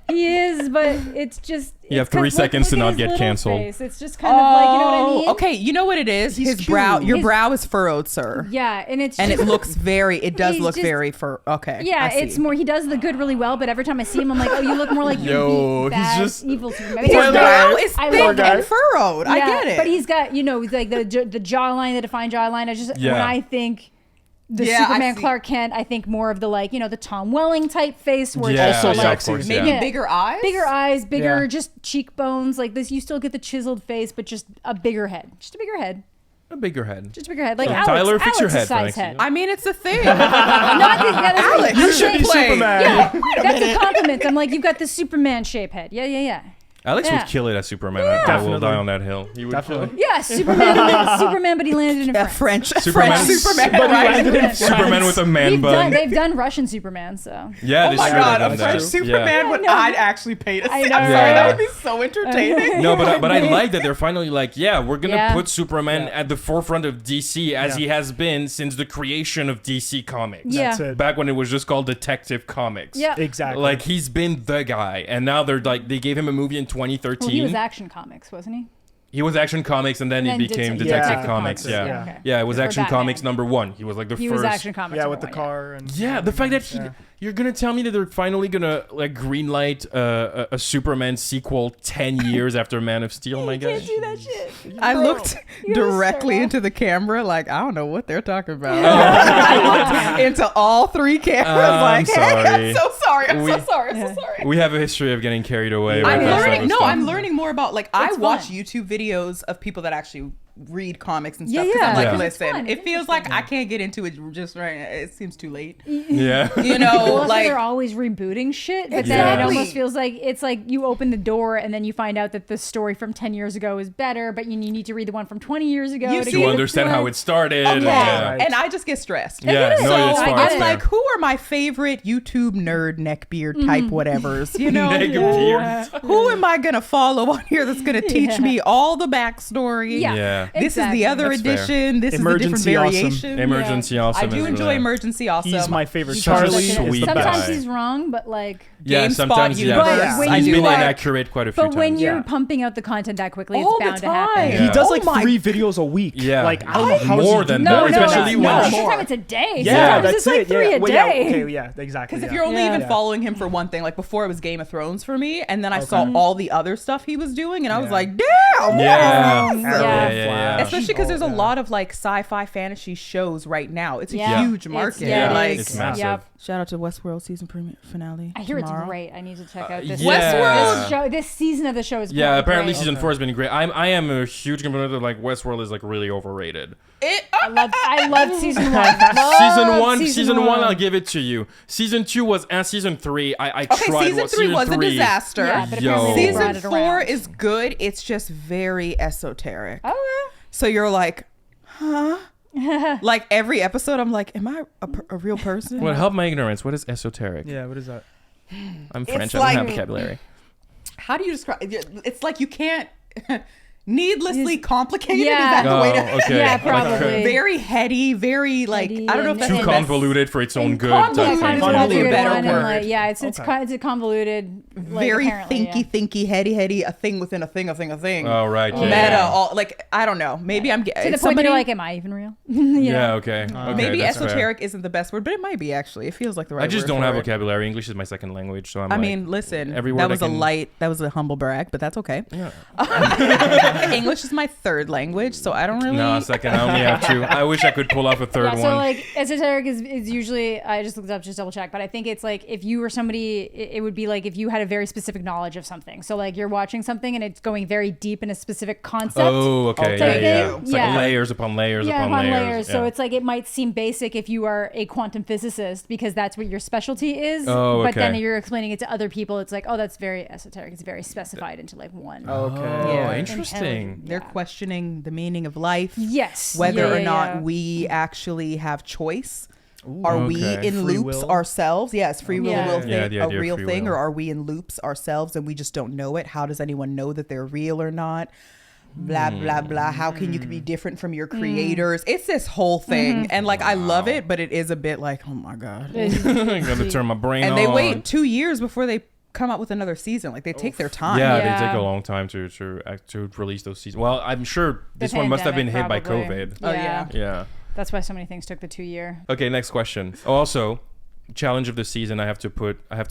He is, but it's just. You have 3 seconds to not get canceled. It's just kind of like, you know what I mean? Okay, you know what it is? He's His cute. brow, your His- brow is furrowed, sir. Yeah, and it's And it just, looks it does He's look just- very okay. yeah, I see. it's more. He does the good really well, but every time I see him, I'm like, oh, you look more like Yo, you'd be he's bad, just- evil Superman. His Because brow is I thick love that. and furrowed. I get it. But he's got, like the jawline, the defined jawline. I just Yeah. when I think the Yeah, I Superman see. Clark Kent, I think more of the the Tom Welling type face, where Yeah, it's Also also yeah, like of course, maybe yeah. bigger eyes. bigger eyes, bigger Yeah. just cheekbones. Like this, you still get the chiseled face, but just a bigger head, just a bigger head, A bigger head. just a bigger head. Like So, Alex, Tyler, fix your Alex's head, size Frank. head. I mean, it's a thing. No, I think that's Alex, I'm you should saying- be playing. Superman. Yeah, that's a compliment. I'm like, you've got the Superman shape head. Yeah. Alex Yeah. would kill it as Superman. I will Definitely. die on that hill. He would kill Definitely. it. Yeah, Superman, but he landed in Yeah, France. Superman. French Superman, But he right? landed in Superman with a man bun. They've done Russian Superman, so. Yeah, Oh this my year they've god, done a that. French Yeah. Superman would I know. I'd actually pay to see. I I'm know, sorry, right? that would be so entertaining. No, but I like that they're finally like, yeah, we're gonna Yeah. put Superman Yeah. at the forefront of DC as Yeah. he has been since the creation of DC Comics. Yeah. That's it. Back when it was just called Detective Comics. Yeah. Exactly. Like he's been the guy, and now they're like they gave him a movie in 2013. Well, he was Action Comics, wasn't he? He was Action Comics, and then he And then became Detective Detective Yeah. Comics. Yeah. Yeah, okay. yeah, it was Or Action Batman. Comics #1. He was like the He first. was Action Comics. yeah, number with the one, car and Yeah, the fact that you're gonna tell me that they're finally gonna like greenlight a Superman sequel 10 years after Man of Steel. My You can't gosh. do that shit. I looked You gotta directly start into the camera, like I don't know what they're talking about. I looked into all 3 cameras, I'm like, hey, sorry. I'm so sorry. I'm We- so sorry. I'm so sorry. We have a history of getting carried away. I'm with that sort learning. of No, stuff. I'm learning more about like I It's watch fun. YouTube videos of people that actually read comics and Yeah, stuff. Because I'm yeah. like, Yeah. It's listen, fun. it It's feels like I can't get into it just right. It seems too late. Yeah. You Well, know, also like they're always rebooting shit, but then it Exactly. almost feels like it's like you open the door and then you find out that the story from 10 years ago is better, but you need to read the one from 20 years ago You to see- To get understand how it started. okay. Yeah. Right. And I just get stressed. Yeah, is. no, So it's I fine. get It's it. I'm fair. like, who are my favorite YouTube nerd neckbeard type whatevers? You know, Neck beard. who am I gonna follow on here that's gonna teach Yeah. me all the backstory? Yeah. Yeah. This Exactly. is the other That's fair. edition. This Emergency is the different Awesome. variation. Emergency Awesome. I do is enjoy really- Emergency Awesome. he's my favorite. He's such a Charlie sweet is the guy. Sometimes best. he's wrong, but like. Yeah, GameSpot sometimes universe. yeah. But when He's you been like- inaccurate quite a few But when times. you're Yeah. pumping out the content that quickly, All it's the bound to happen. time. Yeah. He does Oh like my- 3 videos a week. Yeah. Like I don't know how More he than do that, No, especially no, when- sometimes it's a day. Yeah, Sometimes that's it's like it. 3 yeah. a Well, day. yeah, okay, yeah, exactly. Because if yeah. you're only Yeah. even Yeah. following him for one thing, like before it was Game of Thrones for me, and then I saw all the other stuff he was doing, and I was Yeah. like, damn, Yeah. Yeah. Yeah. Especially because there's a Yeah. lot of like sci-fi fantasy shows right now. It's a Yeah. huge market. Yeah, like, it is. It's massive. Yep. shout out to Westworld season finale. I hear tomorrow. it's great. I need to check out this. yeah. This show, this season of the show is. Yeah, apparently great. season 4 has been great. I am a huge component of like Westworld is like really overrated. Oh, I love season 1. Season one, I'll give it to you. Season 2 was, and season 3, I okay, tried. season 3 was a disaster. Yeah, but Yo. apparently they brought Season it 4 around. is good. It's just very esoteric. Okay. So you're like, huh? Like every episode, I'm like, am I a real person? Well, help my ignorance. What is esoteric? Yeah, what is that? I'm French. It's I don't like- have vocabulary. How do you describe? It's like you can't needlessly complicated. Yeah. Is that the way to? okay. Yeah, Like, probably. Very heady, very like Heady I don't know if and- that's too the best- convoluted for its own good. convoluted. type Yeah, thing. kind of Convoluted, a better one, and word. like, yeah, it's Okay. it's a convoluted, like, very apparently, yeah. thinky, heady, a thing within a thing. Oh, right. Yeah. Meta, Yeah. all like I don't know. Maybe I'm To the point that somebody you're like, am I even real? You Yeah, know? okay. Okay, maybe that's fair. esoteric isn't the best word, but it might be actually. It feels like the right. I just word don't for have it. vocabulary. English is my second language, so I'm I like, mean, listen, every that word was I a can- light, that was a humble brag, but that's okay. yeah. English is my third language, so I don't really. No, second. I only have 2. I wish I could pull off a third Yeah, one. so like esoteric is usually, I just looked it up just double check, but I think it's like if you were somebody, it would be like if you had a very specific knowledge of something. So like you're watching something and it's going very deep in a specific concept. Oh, okay. Type Yeah, thing. yeah. It's Yeah. like layers upon layers Yeah, upon upon layers. layers. So Yeah. it's like it might seem basic if you are a quantum physicist because that's what your specialty is. Oh, But then okay. you're explaining it to other people. It's like, oh, that's very esoteric. It's very specified into like one. Okay. Oh, Yeah. interesting. everything. They're questioning the meaning of life. Yes. Whether Yeah, or yeah, not yeah. we actually have choice. Ooh. Are we Okay. in Free loops will? ourselves? Yes, free will, Yeah. will Yeah, thing, the a idea of real free thing, will. or are we in loops ourselves and we just don't know it? How does anyone know that they're real or not? Blah blah blah. How can you be different from your creators? It's this whole thing, and like I love it, but it is a bit like, oh my god. I'm gonna turn my brain on. And they wait 2 years before they come out with another season. Like they take their time. Yeah, Yeah. they take a long time to release those seasons. Well, I'm sure this one must have been hit by pandemic, COVID. probably. Oh, yeah. Yeah. That's why so many things took the 2 year. Okay, next question. Oh, also, challenge of the season. I have to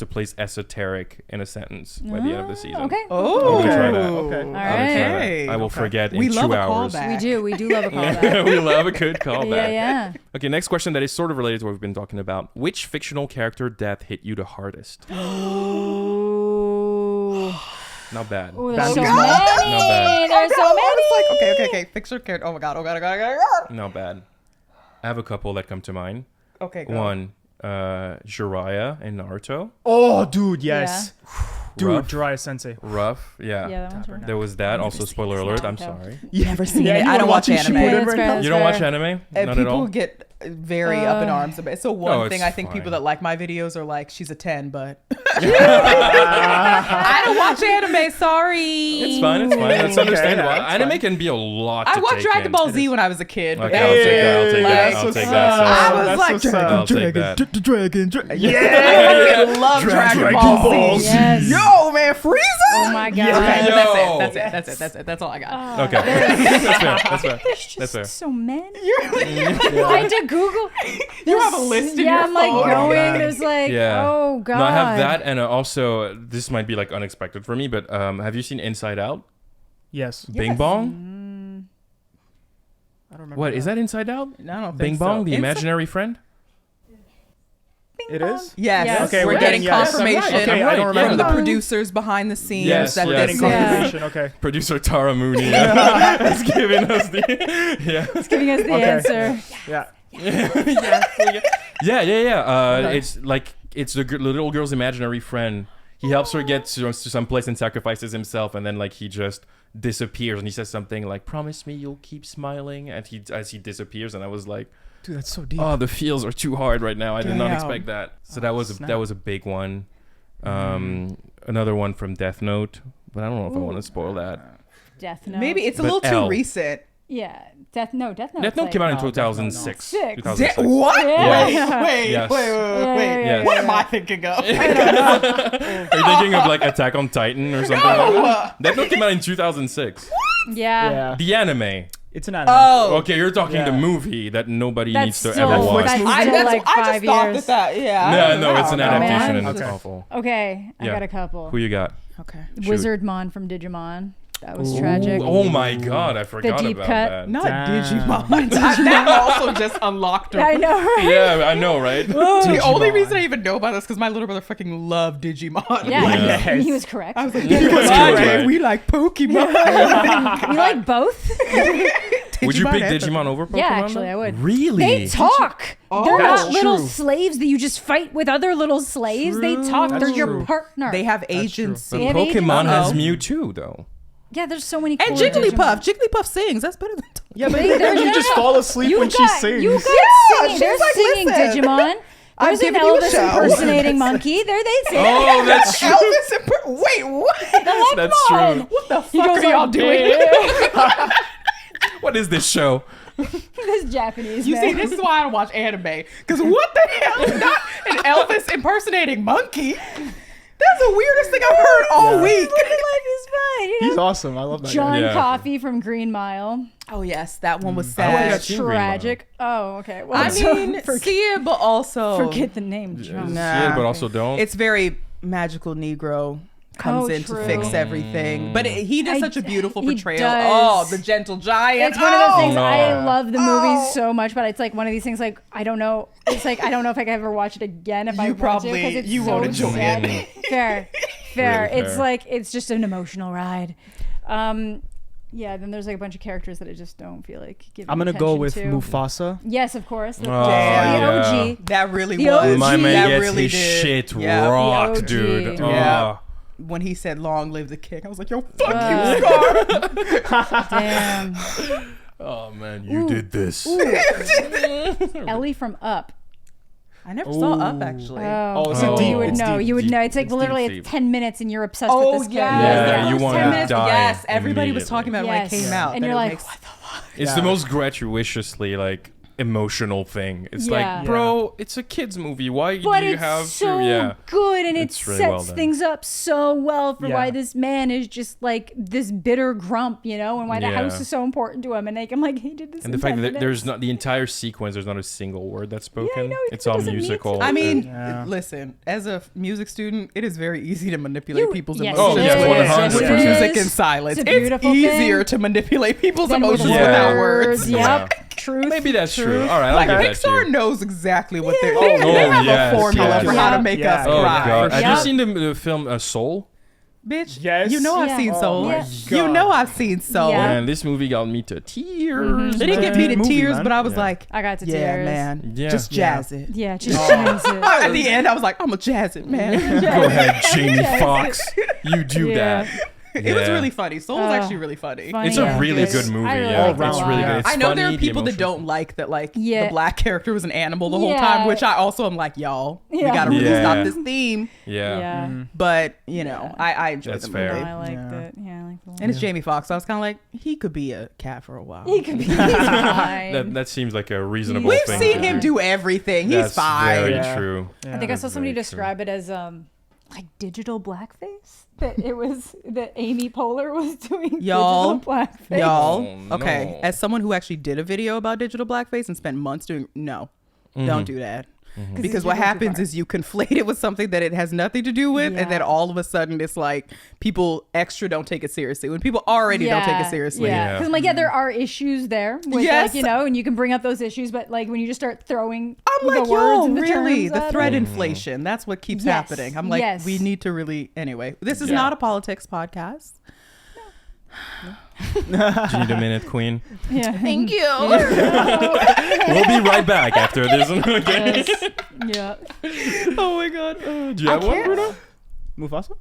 place esoteric in a sentence by the end of the season. Okay. Oh, I'm gonna try that. Okay. All I'm gonna try that. Okay. I will forget We in love 2 a hours. callback. We do love a callback. We love a good callback. Yeah, yeah. Okay, next question that is sort of related to what we've been talking about. Which fictional character death hit you the hardest? Ooh. Not bad. Ooh, there's so Not many. bad. There's so many. It's like okay. Picture character. Oh my god. Not bad. I have a couple that come to mind. Okay. Go. One, Jiraiya in Naruto. Oh, dude, yes. Dude, Rough. Jiraiya Sensei. Rough, yeah. Yeah, that one's right. There was that. Also, spoiler alert. I'm sorry. You never seen Yeah, it. you I don't were watch watching anime. Shippuden That's fair, that's You don't watch fair. anime? And Not at people all? get very up in arms about it. So one No, thing it's I think fine. people that like my videos are like, she's a 10, but I don't watch anime. Sorry. It's fine. It's fine. That's Okay, understandable. that's Anime fine. can be a lot I to watched take Dragon in. Ball Z when I was a kid. But Okay, that I'll was take that. I'll it. take Like, that. I'll take that. I was That's like, so sad. I'll take that. Dragon. yeah, I love Dragon Ball Z. Yes. Yo, man, Frieza. Oh my god. Okay, Yo. but that's it. That's all I got. Okay. That's fair. That's fair. There's just That's fair. so many. Yeah. I had to Google. You have a list in yeah, your I'm like phone? going. Yeah. There's like, Yeah. oh god. No, I have that, and also this might be like unexpected for me, but have you seen Inside Out? Yes. Bing Bong. I don't remember. What is that? Inside Out? No, I don't Bing think Bong, so. the imaginary friend. It is? Yes. Yes. Okay, we're getting yes. confirmation Okay, I don't remember from the that. producers behind the scenes Yes, that We're yes. this getting Yeah. confirmation. Okay. Producer Tara Mooney has given us the yeah. It's giving us the Okay. answer. Yeah. Yeah. Okay. It's like it's the little girl's imaginary friend. He helps her get to some place and sacrifices himself, and then like he just disappears, and he says something like, "Promise me you'll keep smiling," and as he disappears, and I was like, Dude, that's so deep. "Oh, the feels are too hard right now. I did not Damn. expect that." So that was snap. a big one. Another one from Death Note, but I don't know if I want to spoil that. Death Note. Maybe it's a But little too L. recent. Yeah. Death Note. Death Note came out in 2006. Six. 2006. What? Yeah. Wait, Yes. wait. Yes. What am I thinking of? Are you thinking of like Attack on Titan or something? No. Like that? Death Note came out in 2006. Yeah. Yeah. The anime. It's an anime. Oh. Okay, you're talking Yeah. the movie that nobody That's needs to still, ever watch. that's still I- like I 5 just thought years. that. Yeah. No, it's an Oh, adaptation and man. it's Okay. awful. Okay, I Yeah. got a couple. Who you got? Okay. Shoot. Wizardmon from Digimon. That was Ooh. tragic. Oh my god, I forgot deep about cut. that. Not Damn. Digimon. That also just unlocked her. I know, right? Yeah, I know, right? The only Digimon. reason I even know about this because my little brother fucking loved Digimon. Yeah, Yes. he was correct. I was like, He was Digimon, correct. we like Pokemon. You like both? Would you pick and Digimon over Pokemon? Yeah, actually, I would. Really? They talk. Oh. They're That's not little true. slaves that you just fight with other little slaves. They talk. That's They're your true. partner. They have But agency. They have Pokemon has agency. Mewtwo, though. yeah, there's so many. And cool Jigglypuff. Digimon. Jigglypuff sings. That's better than. Yeah, but They- they're you just not- fall asleep when she sings. You got Yeah, singing. she's They're like, singing listen, Digimon. I'm There's an giving you a Elvis show. impersonating monkey. There they sing. Oh, that's true. Wait, what? That's Come true. on. What the He fuck goes are y'all like, doing? What is this show? This Japanese You man. see, this is why I don't watch anime. Because what the hell is not an Elvis impersonating monkey? That's the weirdest thing I've heard all week. Living life is fine. You know? He's awesome. I love that John Yeah. Coffey from Green Mile. Oh yes, that one was I don't think sad. I've seen Green Mile. Tragic. Oh, okay. Well, I so mean, forget, see it, but also forget the name, John. Nah. Yeah, but also don't. It's very magical Negro comes Oh, in true. to fix everything. But he does I- such a beautiful he portrayal. does. Oh, the gentle giant. It's one of those things. no. I love the movie Oh. so much, but it's like one of these things. Like I don't know. It's like I don't know if I can ever watch it again. If I You want probably- to, because it's you so won't enjoy sad. it. Fair. Really It's fair. like it's just an emotional ride. Yeah. Then there's like a bunch of characters that I just don't feel like giving. I'm gonna go attention with to. Mufasa. Yes, of course. The, Oh, the yeah. OG. That really The was. OG. My man that gets really his did. shit Yeah. rocked, The OG. dude. Yeah. when he said "Long live the king," I was like, "Yo, fuck you, Scar." Damn. Oh man, you did this. Ellie from Up. I never saw Up actually. it's Oh. deep. You would It's know. deep, You would deep. know. It's like It's literally deep. it's 10 minutes and you're obsessed Oh with this yeah, character. Yeah, you First wanna 10 minutes, die yes, everybody was immediately. talking about it when it Yes. came out. And that you're it like, makes- what the fuck? It's the most gratuitously like emotional thing. It's Yeah. like, bro, it's a kids movie. Why But do you it's have so to? Yeah. good, and it It's really sets well done. things up so well for Yeah. why this man is just like this bitter grump, you know, and why the Yeah. house is so important to him. And like, I'm like, he did this. And in the fact 10 that there's minutes. not the entire sequence, there's not a single word that's spoken. know, It's it all doesn't need musical. to. I mean, Yeah. listen, as a music student, it is very easy to manipulate people's yes, emotions Oh, yes, with 100%. music and silence. It's a It's beautiful easier thing. to manipulate people's Then with emotions Yeah. without words. Yep. Truth. Maybe that's true. All right, I'll Like give that to Pixar you. knows exactly what they're. Oh, They oh, have yes, a formula yes. for how to Yeah. make Yeah. us Oh cry. god, have Yep. you seen the film Soul? Bitch, Yes. you know I've Yeah. seen Oh Soul. my Yeah. You God. know I've seen Soul. Yeah. Man, this movie got me to tears. Mm-hmm. It didn't get man. me to Movie, tears, man. but I was Yeah. like, I got to yeah, tears. man, Yeah. just Yeah. jazz it. Yeah, just jazz it. At the end, I was like, I'm gonna jazz it, man. Go ahead, Jamie Foxx. You do Yeah. that. It was Yeah. really funny. Soul was actually really funny. funny. It's a Yeah. really Yes. good movie. I really Yeah, like it a it's lot. really good. It's I know there funny, are the people that emotional- don't like that, like Yeah. the black character was an animal the whole Yeah. time, which I also am like, y'all, we Yeah. gotta really Yeah. stop this theme. Yeah. Yeah. But you know, I enjoyed That's the fair. movie, No, I liked Yeah. it. Yeah, I liked it. and it's Jamie Foxx. So I was kind of like, he could be a cat for a while. He could be fine. That seems like a reasonable We've thing. seen to him do. do everything. He's That's fine. very Yeah. true. I think I saw That's somebody very describe it as like digital blackface. That it was that Amy Poehler was doing Y'all, digital blackface. Y'all, Oh, okay. no. As someone who actually did a video about digital blackface and spent months doing, don't do that. Because what happens is you conflate it with something that it has nothing to do with, and then Yeah. all of a sudden it's like people extra don't take it seriously when people already don't take it seriously. Yeah, Yeah. because I'm like, yeah, there are issues there. With Yes. like, you know, and you can bring up those issues, but like when you just start throwing I'm the like, words yo, and the really? terms The at threat it. inflation. That's what keeps Yes. happening. I'm like, Yes. we need to really, anyway, this is Yeah. not a politics podcast. Do you need a minute, Queen? Yeah. Thank you. We'll be right back after this. Okay. Yeah. Oh my god. Do you have one, Bruno? Mufasa?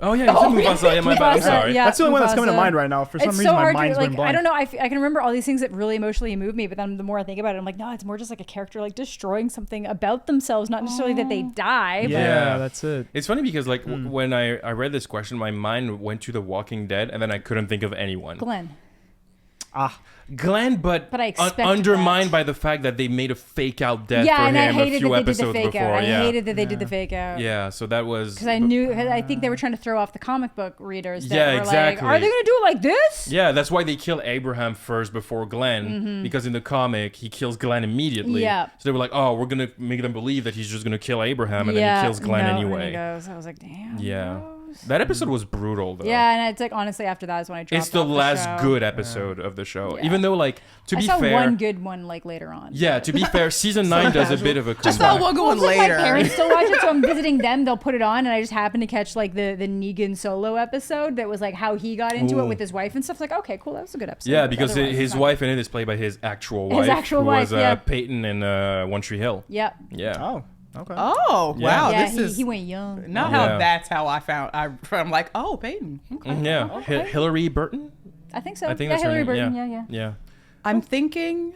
Oh yeah, you said Mufasa. Yeah, my bad. I'm Mufasa, sorry. yeah. That's the only one that's coming to Mufasa. mind right now. For some It's reason, so my hard mind's to going like. blank. I don't know. I can remember all these things that really emotionally move me, but then the more I think about it, I'm like, no, it's more just like a character like destroying something about themselves, not necessarily that they die. Yeah, Yeah. that's it. It's funny because like when I read this question, my mind went to The Walking Dead, and then I couldn't think of anyone. But Glenn. Glenn, but I expected undermined that. by the fact that they made a fake out death Yeah, for and I him a hated few that they did the episodes fake before. out. I Yeah. hated that they did the fake out. Yeah, so that was Because I knew, I think they were trying to throw off the comic book readers. That Yeah, were exactly. Like, are they going to do it like this? Yeah, that's why they kill Abraham first before Glenn, because in the comic he kills Glenn immediately. Yeah. So they were like, "Oh, we're gonna make them believe that he's just gonna kill Abraham, and then he kills Glenn no, and anyway." he goes. I was like, damn. Yeah, gross. that episode was brutal though. Yeah, and it's like honestly after that is when I dropped. it's the off last show. good episode of the show. Yeah. Even though, like, to I be saw fair, one good one like later on. yeah, to be fair, season 9 does a bit of a Just comeback. saw one Well, going it's like later. my parents still watch it, so I'm visiting them. They'll put it on, and I just happened to catch like the Negan solo episode that was like how he got into Ooh. it with his wife and stuff. Like, okay, cool, that was a good episode. Yeah, But because otherwise, his it's not- wife in it is played by his actual His wife, actual who wife, was yeah. Peyton in One Tree Hill. Yep. Yeah. Oh, okay. Oh, Yeah. wow. yeah, This is he went young. not Yeah. how that's how I found. I'm like, oh, Peyton. Okay. Yeah. Okay. Hillary Burton? I think so. I think yeah, that's her Hillary name. Burton. Yeah. Yeah. I'm thinking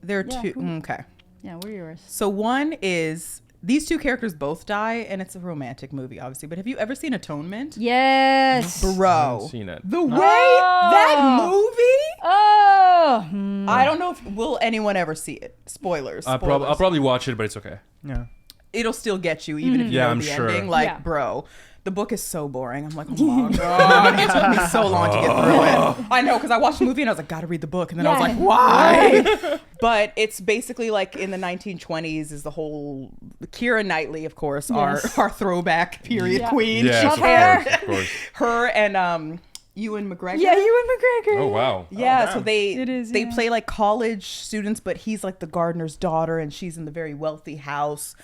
there are Yeah, two. cool. Okay. Yeah, what are yours? So one is these two characters both die, and it's a romantic movie, obviously. But have you ever seen Atonement? Yes. I Bro, haven't seen it. the way that movie. Oh. I don't know if will anyone ever see it. Spoilers. I'll Spoilers. probably watch it, but it's okay. Yeah. It'll still get you even if you Yeah, know I'm the sure. ending. Like, Yeah. bro, the book is so boring. I'm like, oh my god, it took me so long to get through it. I know, because I watched the movie and I was like, gotta read the book, and then I was Yeah. like, why? But it's basically like in the 1920s is the whole Keira Knightley, of course, Yes. our throwback period Yeah. queen. Yes, Love of her. course, of course. Her and Ewan McGregor. Yeah, Ewan McGregor. Oh wow. Yeah, Oh, so damn. they It is, they yeah. play like college students, but he's like the gardener's daughter, and she's in the very wealthy house.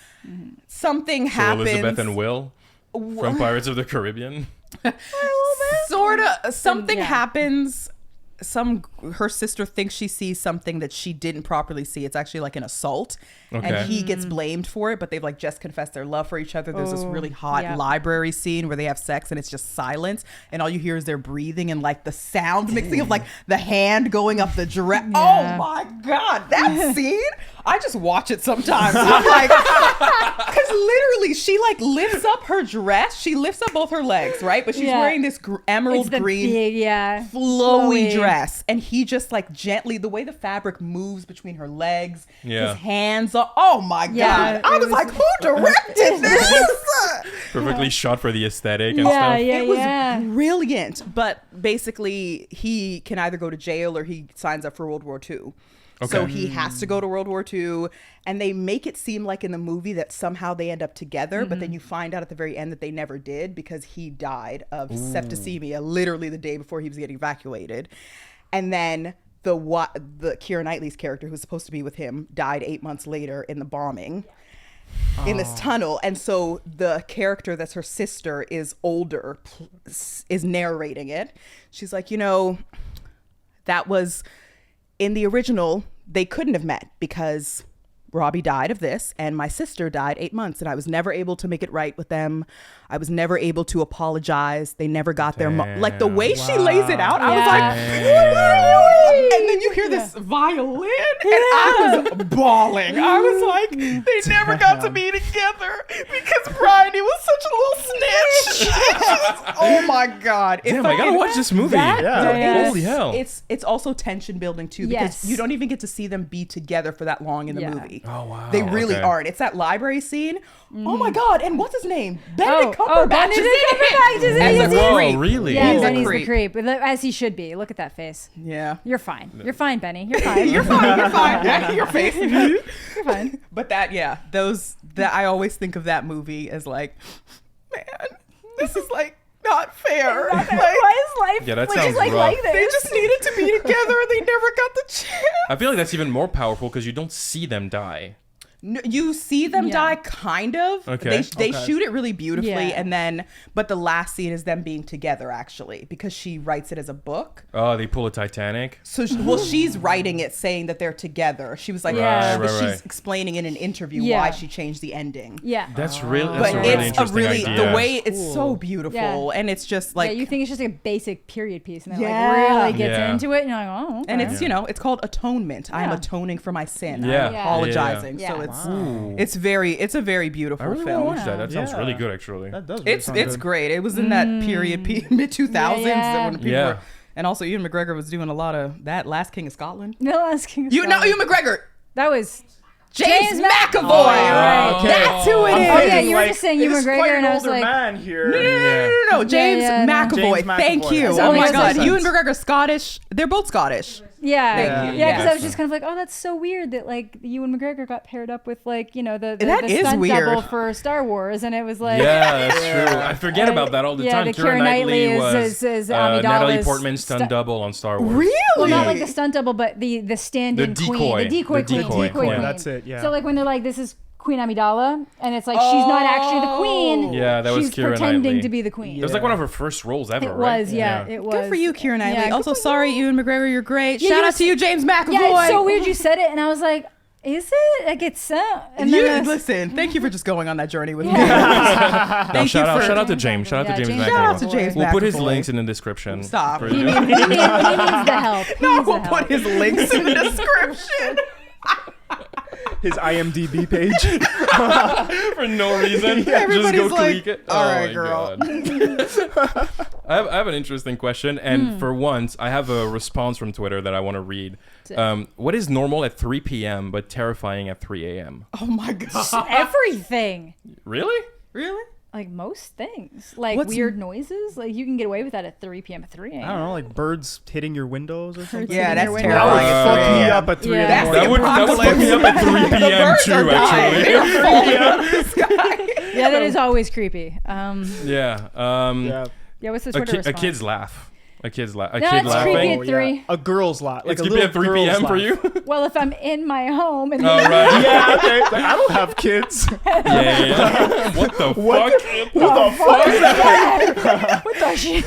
Something So happens. Elizabeth and Will from Pirates of the Caribbean. Sort of. Something Yeah. happens her sister thinks she sees something that she didn't properly see. It's actually like an assault, and he gets blamed for it, but they've like just confessed their love for each other. There's this really hot library scene where they have sex and it's just silence, and all you hear is their breathing and like the sound mixing of like the hand going up the dress. Oh my god, that scene! I just watch it sometimes. I'm like, because literally she like lifts up her dress. She lifts up both her legs, right? But she's wearing this emerald green, big, flowy dress, and he just like gently, the way the fabric moves between her legs, his hands are, oh my god. I was like, who directed this? Perfectly shot for the aesthetic and stuff. It was brilliant. But basically he can either go to jail or he signs up for World War II. So he has to go to World War II, and they make it seem like in the movie that somehow they end up together, but then you find out at the very end that they never did, because he died of septicemia literally the day before he was getting evacuated. And then the Keira Knightley's character, who's supposed to be with him, died 8 months later in the bombing in this tunnel. And so the character that's her sister is older, is narrating it. She's like, you know, that was... in the original, they couldn't have met because Robbie died of this and my sister died 8 months, and I was never able to make it right with them. I was never able to apologize. They never got their like the way she lays it out. I was like, and then you hear this violin, and I was bawling. I was like, they never got to be together because Bryony was such a little snitch. Oh my god! Damn, I gotta watch this movie. Holy hell! It's also tension building too, because you don't even get to see them be together for that long in the movie. Oh wow! They really aren't. It's that library scene. Oh my god! And what's his name? Benedict Cumberbatch is in it. Oh, really? Yeah, He's Benny's a the creep, as he should be. Look at that face. Yeah, you're fine. You're fine, Benny. You're fine. You're fine. You're fine. Yeah, your face. You're fine. But that I always think of that movie as like, man, this is like not fair. Why is life? Yeah, that sounds rough. Like this? They just needed to be together, and they never got the chance. I feel like that's even more powerful because you don't see them die. No, you see them die, kind of. Okay. They shoot it really beautifully, Yeah. and then, but the last scene is them being together, actually, because she writes it as a book. Oh, they pull a Titanic. So, she's writing it saying that they're together. She was like, she's explaining in an interview why she changed the ending. Yeah. That's really, But that's a really interesting idea. the way it's so beautiful, and it's just like, you think it's just like a basic period piece, and then like really gets into it, and you're like, oh, okay. and it's it's called atonement. I'm atoning for my sin. Yeah. I'm apologizing. Yeah. So it's a very beautiful I really film. want to watch that. That sounds really good, actually. That does. Really sound It's good. great. It was in that period, mid 2000s, when people were, Yeah. and also Ewan McGregor was doing a lot of that. Last King of Scotland. No, Last King of Ewan McGregor. That was James McAvoy. Right. That's who it is. Oh yeah, you were just saying Ewan It's quite McGregor, an and I was older like, man here. No. James McAvoy. James Thank McAvoy. you. That's Oh only my makes God. sense. Ewan McGregor, Scottish. They're both Scottish. yeah, you. because Yeah. I was just kind of like, oh, that's so weird that like Ewan McGregor got paired up with like the That is stunt weird. double for Star Wars, and it was like Yeah, that's true. I forget about that all the time. the Keira Keira Knightley was is Natalie Amidala's Portman's stunt double on Star Wars. Really? Well, not like the stunt double, but the stand-in The queen, decoy. the decoy The queen, decoy queen. That's it, yeah. So like when they're like, this is Queen Amidala, and it's like she's not actually the queen. Yeah, that was she's Keira pretending Knightley. to be the queen. It was like one of her first roles ever, It right? was, it was. Good for you, Keira Knightley. Yeah, Also, good for sorry, you. Ewan McGregor, you're great. Yeah, Shout you out to you, James McAvoy. Yeah, it's so weird you said it, and I was like, is it? Like it's and then Listen, thank you for just going on that journey with me. No, Thank shout you out, for- shout out to James. Shout out to Yeah, James James. McAvoy. Shout out to James We'll put his McAvoy. links in the description. Stop. for he you. needs the help. He No, needs the we'll help. put his links in the description. His IMDb page. For no reason. Just Everybody's go like, tweak it. all Oh right, my girl. God. I have an interesting question, and for once, I have a response from Twitter that I want to read. What is normal at 3 p.m. but terrifying at 3 a.m.? Oh my God. Everything. Really? Really? Like most things. Like What's- weird noises. Like you can get away with that at 3 p.m. at 3 a.m. I don't know, like birds hitting your windows or something. Yeah, that's That would terrifying. That would fuck me Yeah. up at 3 Yeah. in the That's morning. That would fuck me up at 3 p.m. Birds are too, dying. actually. They're falling out of the sky. Yeah, that is always creepy. Yeah. Yeah, what's the A, Twitter a response? kid's laugh. A kid's No, kid it's laughing. creepy at Oh, 3. yeah. A girl's laugh. Like It's a creepy little at 3 girl's p.m. for laugh. you? Well, if I'm in my home and Oh, right. Yeah, okay. Like, I don't have kids. Yeah. What the What fuck? Who the fuck is that? what the shit?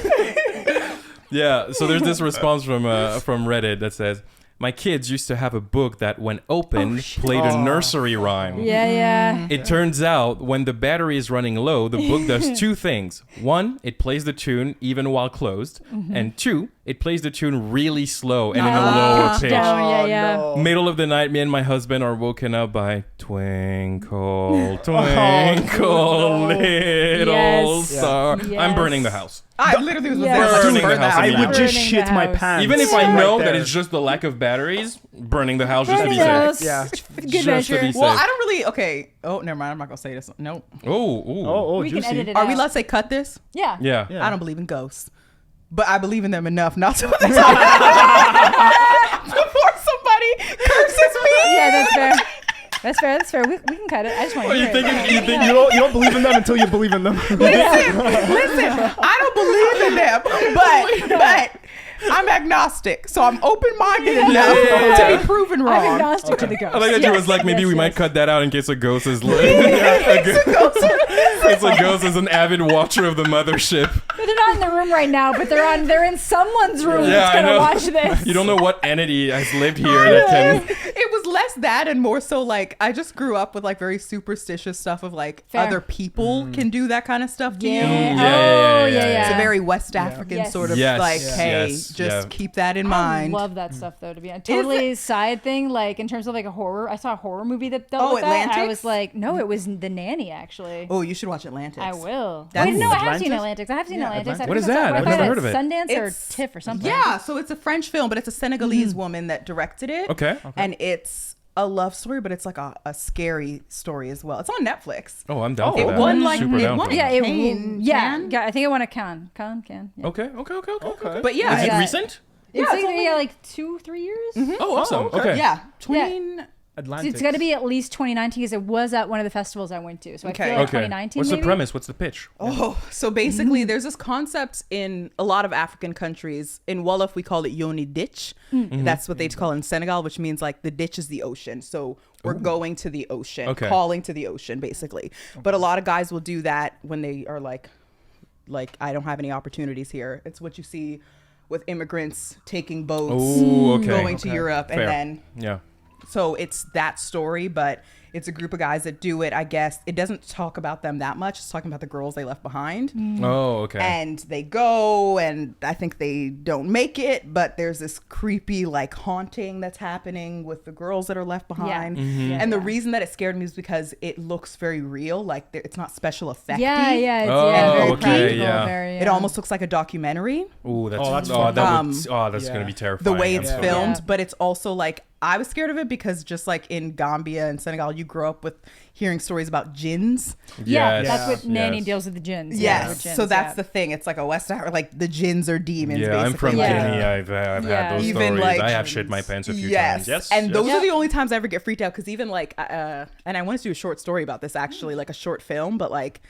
Yeah, so there's this response from Reddit that says, "My kids used to have a book that, when opened, played a nursery rhyme. Yeah. It turns out when the battery is running low, the book does two things. One, it plays the tune even while closed. And two, it plays the tune really slow and in a lower pitch. Yeah. Middle of the night, me and my husband are woken up by Twinkle, Twinkle, Little Star. Yes. I'm burning the house. I literally was Yes. there. Burning the house I immediately. would just Burning shit the my house. pants. Even if I right know that there. it's just the lack of batteries, burning the house just to be Burning safe. the Yeah. house. Good Just to measure. be safe. Well, I don't really. Okay. Oh, never mind. I'm not gonna say this. Nope. Oh, We can juicy. edit it Are out. we allowed to say cut this? Yeah. yeah. Yeah. I don't believe in ghosts, but I believe in them enough not to before somebody curses me. Yeah, that's fair. That's fair. That's fair. We can cut it. I just want to you hear think it. you think You don't believe in them until you believe in them. Listen, I don't believe in them, but I'm agnostic, so I'm open-minded enough to be proven I'm wrong. agnostic to the ghost. I like that you was like, maybe we might cut that out in case a ghost is it's a ghost is an avid watcher of the mothership. But they're not in the room right now, but they're in someone's room Yeah, that's I gonna know. watch this. You don't know what entity has lived here that can. It was less that and more so like I just grew up with like very superstitious stuff of like Fair. other people can do that kind of stuff to Yeah. you. Oh, yeah. yeah. It's a very West African Yes. sort of Yes, like, yes, hey, yes, just yeah. keep that in I mind. love that stuff though. To be honest, totally side thing. Like in terms of like a horror, I saw a horror movie that dealt Oh, with that. I Atlantics? was like, no, it was The Nanny actually. Oh, you should watch Atlantis. I will. That's- Wait, no, I have Atlantis? seen Atlantis. I have seen Yeah, Atlantis. Atlantis. I What think is I saw that? it I've right never at heard of it. Sundance or It's- TIFF or something. Yeah, so it's a French film, but it's a Senegalese woman that directed it. Okay. And it's a love story, but it's like a scary story as well. It's on Netflix. Oh, I'm down Oh, for It that. won like Super it down won for a Yeah, that. Cannes. yeah, Cannes? I think it won a Cannes. Cannes. Yeah. Okay. Okay. But yeah, Is it Yeah. recent? It's it's like, only- yeah, like 2-3 years. Oh, awesome. okay. Okay. yeah, 20. Atlantic. It's got to be at least 2019 because it was at one of the festivals I went to. So Okay. I feel like Okay. 2019. What's maybe? the premise? What's the pitch? Oh, so basically, there's this concept in a lot of African countries. In Wolof, we call it Yoni Ditch. That's what they call it in Senegal, which means like the ditch is the ocean. So we're going to the ocean, Okay. calling to the ocean, basically. But a lot of guys will do that when they are like I don't have any opportunities here. It's what you see with immigrants taking boats, Oh, okay. going to Europe, Fair. and then Yeah. so it's that story, but it's a group of guys that do it. I guess it doesn't talk about them that much. It's talking about the girls they left behind. Oh, okay. And they go, and I think they don't make it, but there's this creepy like haunting that's happening with the girls that are left behind. Yeah, And the yeah. reason that it scared me is because it looks very real, like it's not special effecty. Yeah. It's, Oh, very okay, practical, yeah. very, It almost looks like a documentary, Ooh, that's Oh, that's oh, fun. that would, that's yeah. gonna be the terrifying. way I'm it's sorry. filmed, Yeah. but it's also like I was scared of it because just like in Gambia and Senegal, you grow up with hearing stories about jinns. Yeah, Yes, that's what Nanny yes. deals with the jinns. Yes. with jinns, So that's yeah. the thing. It's like a West Africa, like the jinns are demons. Yeah, basically. I'm from Yeah. Guinea. I've Yeah. had those Even, stories. like, I have shit my pants a few Yes. times. Yes. And yes. those Yeah. are the only times I ever get freaked out because even like, and I wanted to do a short story about this actually, like a short film, but like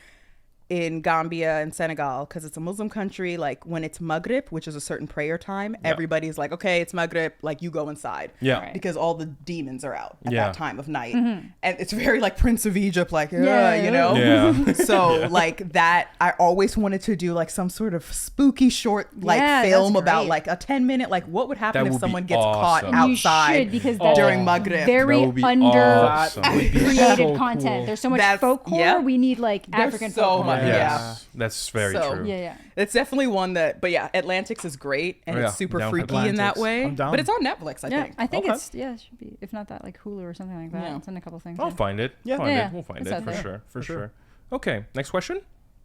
in Gambia and Senegal, because it's a Muslim country, like when it's Maghrib, which is a certain prayer time, everybody's like, okay, it's Maghrib, like you go inside. Yeah. Right. Because all the demons are out at Yeah. that time of night. And it's very like Prince of Egypt, like, Yeah. you know? Yeah. So like that, I always wanted to do like some sort of spooky short like Yeah, film that's about great. like a 10-minute, like what would happen That if would be someone gets awesome. caught You outside should, because that's during Maghrib. very That would be under awesome. That would be created so content. cool. There's so much That's- folklore. yeah. We need like There's African so folklore. much, Yes. yeah. That's very So- true. Yeah. It's definitely one that, but yeah, Atlantics is great and Oh, yeah. it's super Down for freaky in that Atlantics. way. I'm down. But it's on Netflix, I Yeah, think. I think Okay. it's it should be, if not that, like Hulu or something like that. Yeah. It's in a couple things. I'll yeah. find it. Yeah. Find Yeah, it. We'll find it's it out for there. sure. For For sure. sure. Okay. Next question.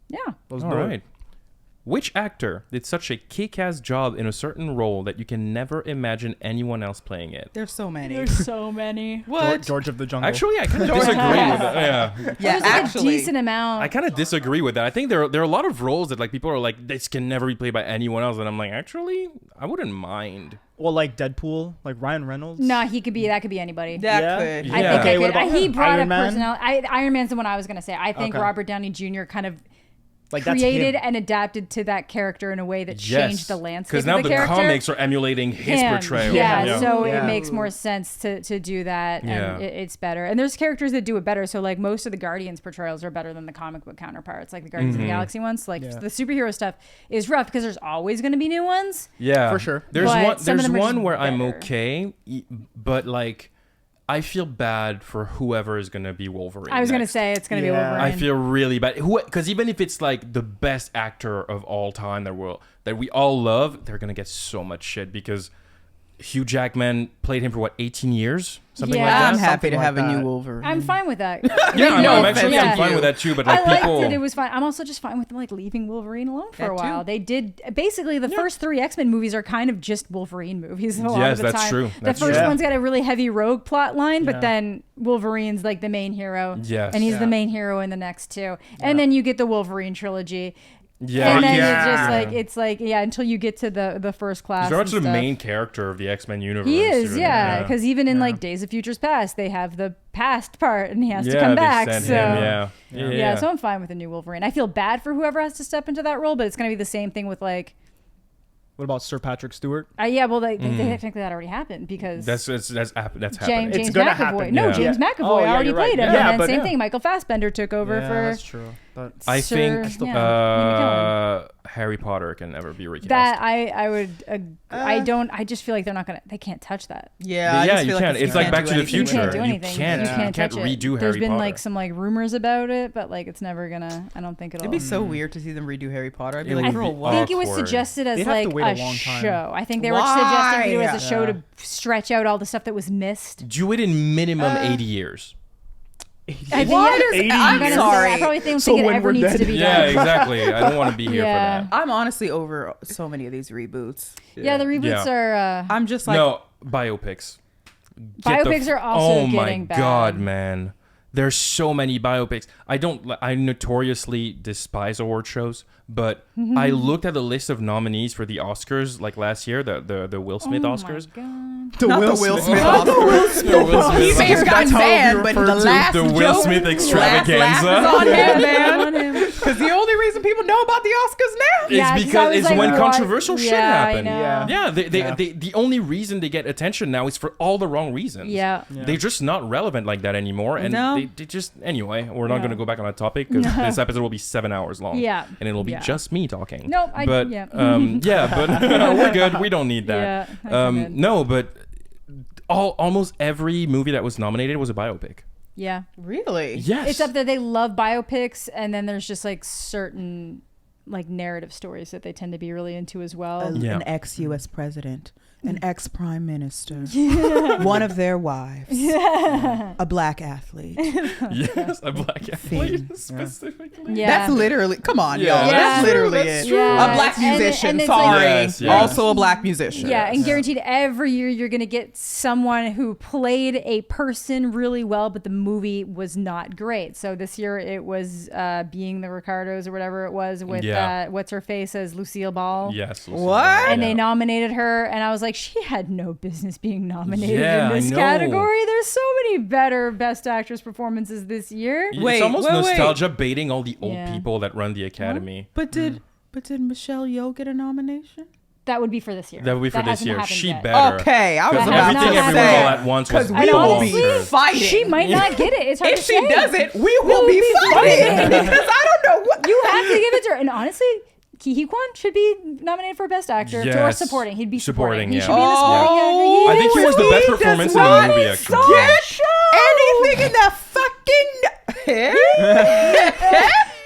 Yeah. Let's All do it. right. Which actor did such a kick-ass job in a certain role that you can never imagine anyone else playing it? There's so many. There's so many. What? George of the Jungle. Actually, I kind of disagree with that. Yeah. Yeah, There's like actually. a decent amount. I kind of disagree with that. I think there are a lot of roles that like people are like this can never be played by anyone else, and I'm like, actually, I wouldn't mind. Well, like Deadpool, like Ryan Reynolds. Nah, that could be anybody. That Yeah. could. Yeah. I think Okay, I what could. about He brought Iron a Man? personality. Iron Man's the one I was gonna say. I think Okay. Robert Downey Jr. kind of Like that's created him. and adapted to that character in a way that changed the landscape Because now of the the character. comics are emulating his Him. portrayal. Yeah, so Yeah. it makes more sense to do that, Yeah. and it's better. And there's characters that do it better. So like most of the Guardians portrayals are better than the comic book counterparts, like the Guardians of the Galaxy ones. Like the superhero stuff is rough because there's always going to be new ones. Yeah, For sure. There's But one. some of There's them are one just where I'm better. okay, but like, I feel bad for whoever is gonna be Wolverine. I was going to next. say it's going to be Yeah. Wolverine. I feel really bad. Because even if it's like the best actor of all time that we all love, they're gonna get so much shit because Hugh Jackman played him for what 18 years, something Yeah. like that. I'm happy to Something have like a new that. Wolverine. I'm fine with that. Yeah, No I'm actually offense. fine with that too. But I like liked people, it. It was fine. I'm also just fine with them like leaving Wolverine alone for That a too. while. They did basically the first 3 X-Men movies are kind of just Wolverine movies. A lot Yes, of the that's time. true. The That's first true. one's got a really heavy rogue plot line, but Yeah. then Wolverine's like the main hero. Yes. And he's Yeah. the main hero in the next 2. And then you get the Wolverine trilogy. yeah, And then Yeah. it's just like it's like until you get to the first class. he's and actually the stuff. main character of the X-Men universe. He is, dude. yeah, because even in like Days of Futures Past, they have the past part, and he has to come they back. sent So him, yeah. yeah, so I'm fine with the new Wolverine. I feel bad for whoever has to step into that role, but it's going to be the same thing with like, What about Sir Patrick Stewart? yeah, well, they technically that already happened because that's happening. James It's gonna McAvoy. happen, No, yeah. James Yeah. McAvoy Oh, yeah, already you're right. played him, Yeah, and then but same yeah. thing. Michael Fassbender took over Yeah, for. that's true. But I Sir- think yeah, Harry Potter can never be recast. that I would I don't I just feel like they can't touch that. yeah, I yeah, just you feel can. like It's like Back to the anything with Future. You it. can't do anything. You can't touch it. redo Harry There's been Potter. like some like rumors about it, but like it's never gonna. I don't think it'll. It'd be so weird to see them redo Harry Potter. I'd be It like, would girl, be what? I think it was awkward. suggested as They'd have to like wait a a long time. show. I think they were Why? suggesting to do it as a show Yeah. to stretch out all the stuff that was missed. Do it in minimum 80 years. I think What yeah, is- 80 I'm gonna say, sorry. I probably don't So think it when ever we're needs dead. to be Yeah, done. exactly. I don't want to be here Yeah. for that. I'm honestly over so many of these reboots. Yeah, the reboots Yeah. are. I'm just like, No, biopics. Get the Biopics are also Oh my getting bad. god, man. There's so many biopics. I notoriously despise award shows, but I looked at the list of nominees for the Oscars like last year, the Will Smith Oscars. Oh my god. not the Will Smith Not the Oscars. Will Smith He Oscars. may have gotten That's how it'll be banned, but referred the to. last The Will joke, Smith last extravaganza. laugh is on him, man. On him. Because the only reason people know about the Oscars now. It's Yeah, 'cause I because was it's like, when what? controversial shit Yeah, I happen. know. Yeah, Yeah. the only reason they get attention now is for all the wrong reasons. Yeah. They're just not relevant like that anymore. And No. they just, anyway, we're not No. going to go back on that topic because this episode will be 7 hours long. Yeah. And it'll be Yeah. just me talking. No, but, yeah. but we're good. We don't need that. Yeah, I'm good. No, but almost every movie that was nominated was a biopic. Yeah. Really? Yes. It's up there. They love biopics, and then there's just like certain like narrative stories that they tend to be really into as well. Yeah. An ex-U.S. president, an ex-prime minister, one of their wives, a black athlete. Yes, a black athlete Theme. specifically. Yeah. That's literally, come on, Yeah, y'all. that's That's true, literally that's it. true. Yeah. A black And- musician, and it's sorry. like- Yes, yes. Also a black musician. Yeah, and guaranteed every year you're going to get someone who played a person really well, but the movie was not great. So this year it was Being the Ricardos or whatever it was with Yeah. what's her face as Lucille Ball. Yes. What? And Yeah. they nominated her, and I was like, she had no business being nominated Yeah, in I this know. category. There's so many better Best Actress performances this year. Wait, it's almost wait, wait. nostalgia baiting all the old Yeah. people that run the academy. But did Michelle Yeoh get a nomination? That would be for this year. That would be for this hasn't year. happened She yet. better. Okay, I was That about has to not Everything happened Everywhere All say. at Once was Because I we will honestly- be fighting. She might not get it. It's hard If to she say. doesn't, we will be fighting. Because I don't know what. You have to give it to her. And honestly, Ki Kwan should be nominated for Best Actor or Yes. supporting. He'd be Supporting, supporting. He yeah. should be in the supporting Oh, actor. I think he was the best performance in the movie, actually. Get anything in that fucking.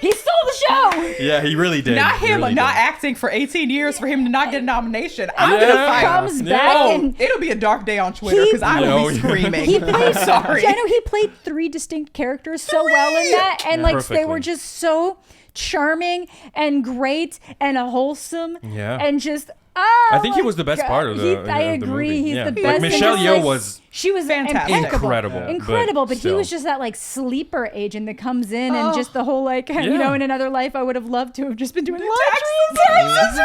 He stole the show. Yeah, he really did. Not him, Really not did. acting for 18 years for him to not get a nomination. I'm Yeah. gonna fight. Comes Yeah. back Oh, and it'll be a dark day on Twitter He- because I will No. be screaming. he played. I'm sorry. I know he played 3 distinct characters so well in that, and like they were Perfectly. just so charming and great and wholesome. Yeah. And just. I think he my was the best God. part of the. I of the agree. movie. He's Yeah. the Like best. Michelle and Yeoh just, was She was fantastic. impeccable. Incredible, But he still. was just that like sleeper agent that comes in and Oh. just the whole like you Yeah. know, in another life I would have loved to have just been doing laundry Taxes, and taxes.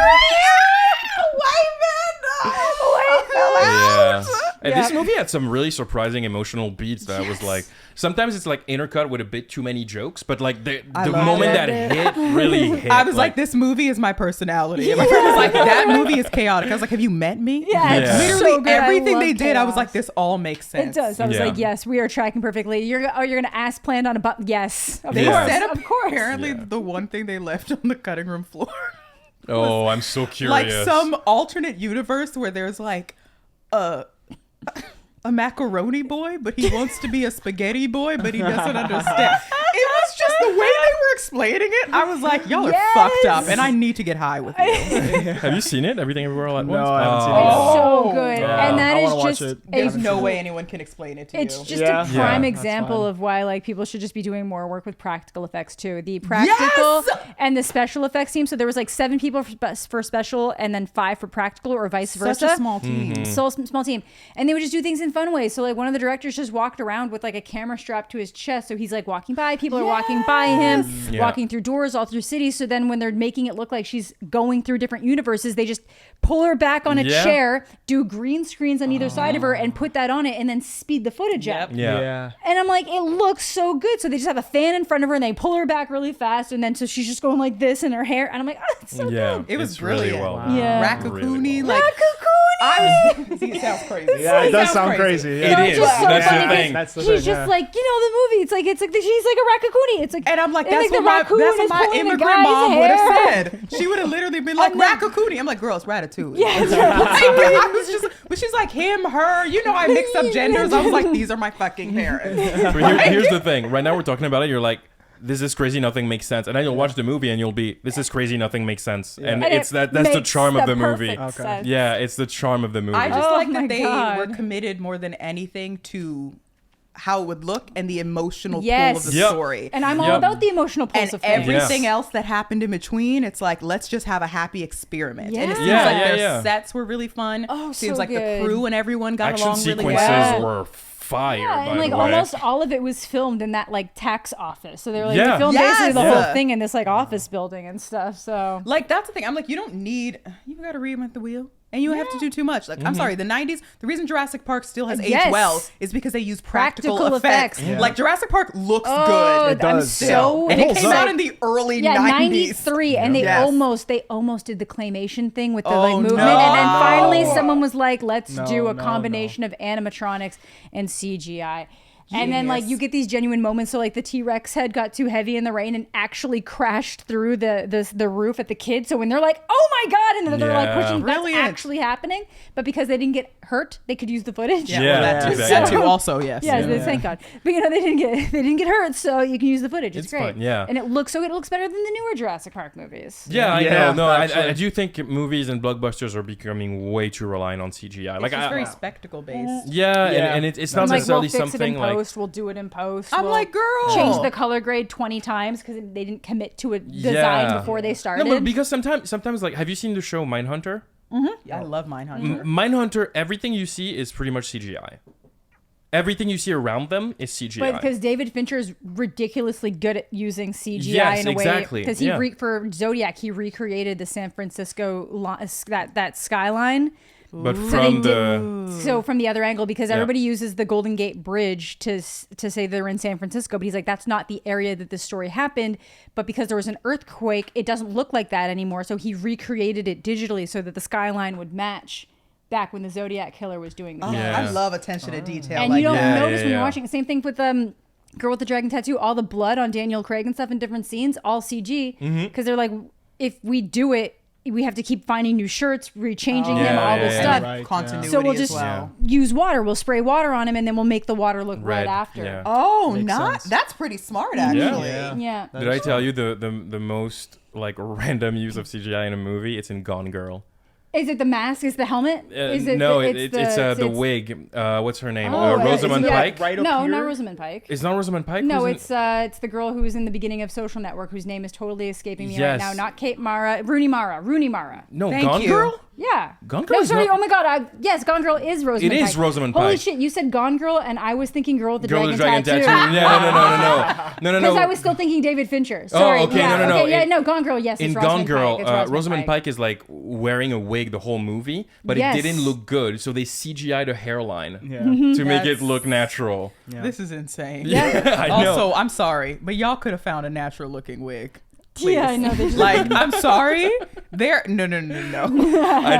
Waving. Yeah. And Yeah. this movie had some really surprising emotional beats that I was like, sometimes it's like intercut with a bit too many jokes, but like the loved moment it. that hit really hit. I was like, this movie is my personality. And my friend was like, that movie is chaotic. I was like, have you met me? Yeah, Yeah. it's Literally so good. I everything love they did, I was chaos. like, this all makes It sense. does. I was Yeah. like, yes, we are tracking perfectly. You're gonna ass plant on a butt. Yes, of They course, said of course. apparently Yeah. the one thing they left on the cutting room floor. oh, I'm so curious. Like some alternate universe where there's like a macaroni boy, but he wants to be a spaghetti boy, but he doesn't understand. It was just the way they were explaining it. I was like, y'all are Yes. fucked up, and I need to get high with you. Have you seen it? Everything Everywhere All at No, Once? I haven't seen Oh. it. It's so Oh, good, yeah. and that I is wanna watch just it. There's no way anyone can explain it to It's you. just Yeah. a prime Yeah, that's example fine. of why like people should just be doing more work with practical effects too. The practical Yes! and the special effects team. So there was like 7 people for special and then 5 for practical, or vice versa. Such a small team. Mm-hmm. So small team, and they would just do things in fun ways. So like one of the directors just walked around with like a camera strapped to his chest, so he's like walking by, people are walking by him, Yeah. walking through doors all through cities. So then when they're making it look like she's going through different universes, they just pull her back on a Yeah. chair, do green screens on either side of her, and put that on it, and then speed the footage up. Yeah. And I'm like, it looks so good. So they just have a fan in front of her and they pull her back really fast. And then so she's just going like this in her hair. And I'm like, oh, it's so Yeah. good. It was It's really brilliant. well Wow. done. Yeah. Raccoonie, Really well like Raccoonie! I was. See, it sounds crazy. Yeah, it does sound crazy. crazy. It Yeah. is. just so That's funny the 'cause thing. That's the He's thing, just yeah. like, the movie. It's like she's like a Raccoonie. It's like, And I'm like, it's that's the what raccoon that's is what my pulling the immigrant guy's mom would have hair. said. She would have literally been like, And then- Raccoonie. I'm like, girl, it's Ratatouille. Yeah, it's I was just, but she's like him, her. You know, I mix up genders. I was like, these are my fucking parents. But here's the thing. Right now we're talking about it. You're like, this is crazy. Nothing makes sense. And then you'll watch the movie and you'll be, this is crazy. Nothing makes sense. And And it's it that's the makes charm of the movie. perfect Okay. sense. Yeah, it's the charm of the movie. I just Oh like my that they God. were committed more than anything to how it would look and the emotional pull Yes. of the Yep. story. And I'm all Yep. about the emotional pulse And of things. everything Yes. else that happened in between, it's like, let's just have a happy experiment. And it seems Yeah. like Yeah, their yeah. sets were really fun. Oh, seems so like good. the crew and everyone got Action along really sequences well. were fire. Yeah, by and like the way. almost all of it was filmed in that like tax office. So they were like Yeah. they filmed Yes. basically the Yeah. whole thing in this like office building and stuff. So Like, that's the thing. I'm like, you don't need, you got to reinvent the wheel. And you have to do too much. Like, I'm sorry, the 90s, the reason Jurassic Park still has aged Yes. well is because they use practical Practical effects. effects. Yeah. Like, Jurassic Park looks Oh, good. It I'm does. so And it holds came up. out in the early yeah, 90s. 93, and they Yes. almost did the claymation thing with the Oh, like movement, no. and then finally someone was like, let's No, do a no, combination of animatronics and CGI. And then like Genius. you get these genuine moments. So like the T-Rex head got too heavy in the rain and actually crashed through the roof at the kid. So when they're like, oh my God, and then they're like Yeah. pushing, that's Brilliant. actually happening. But because they didn't get hurt, they could use the footage. Yeah, Yeah, well, that, too, exactly. that too also, yes. Yes, Yeah. thank God. But they didn't get hurt, so you can use the footage. It's It's great. fun, yeah. And it looks so good. It looks better than the newer Jurassic Park movies. Yeah, I Yeah, know. No, I actually. do think movies and blockbusters are becoming way too reliant on CGI. It's Like, just I, very spectacle based. yeah, Yeah. and it's I'm not like, we'll necessarily fix it in something like. post. We'll do it in post. I'm we'll like, girl. change the color grade 20 times because they didn't commit to a design Yeah. before they started. No, but because sometimes, like, have you seen the show Mindhunter? I love Mindhunter. Mindhunter, everything you see is pretty much CGI. Everything you see around them is CGI. But because David Fincher is ridiculously good at using CGI Yes, in a exactly. way, because he Yeah. for Zodiac he recreated the San Francisco that skyline. But So from they the So from the other angle, because Yeah. everybody uses the Golden Gate Bridge to say they're in San Francisco, but he's like, that's not the area that this story happened. But because there was an earthquake, it doesn't look like that anymore. So he recreated it digitally so that the skyline would match back when the Zodiac Killer was doing the Oh, thing. Yeah. I love attention to detail. And like you don't that. notice when yeah. you're watching. Same thing with Girl with the Dragon Tattoo. All the blood on Daniel Craig and stuff in different scenes, all CG. Because they're like, if we do it, we have to keep finding new shirts, rechanging him, all this yeah. stuff. Right, Continuity So we'll as just well. use water. We'll spray water on him, and then we'll make the water look red after. Yeah. Oh, Makes not sense. that's pretty smart actually. Yeah. Yeah. Did I tell you the most like random use of CGI in a movie? It's in Gone Girl. Is it the mask? Is the helmet? Is it No, the, it's the wig. What's her name? Oh, Rosamund isn't that Pike. right up No, here? not Rosamund Pike. It's not Rosamund Pike. No, Who's in- it's the girl who was in the beginning of Social Network, whose name is totally escaping me Yes. right now. Not Kate Mara, Rooney Mara. no Thank Gone you. Girl. Yeah. Gone Girl No, is sorry. not- Oh my God. Yes, Gone Girl is Rosamund It Pike. is Rosamund Holy Pike. shit! You said Gone Girl, and I was thinking Girl with the Girl with Dragon the Dragon Tattoo. Tattoo. No. Because I was still thinking David Fincher. Sorry. okay, yeah, no. Okay, yeah, In- no, Gone Girl. Yes, In it's Gone Rosamund Girl, Pike. It's Rosamund Pike is like wearing a wig wig the whole movie, but Yes. it didn't look good, so they CGI'd a hairline Yeah. to make it That's- look natural. Yeah. This is insane. Yeah. I know. Also, I'm sorry, but y'all could have found a natural looking wig. Please. Yeah, I know. They just, Like, I'm sorry. No. I know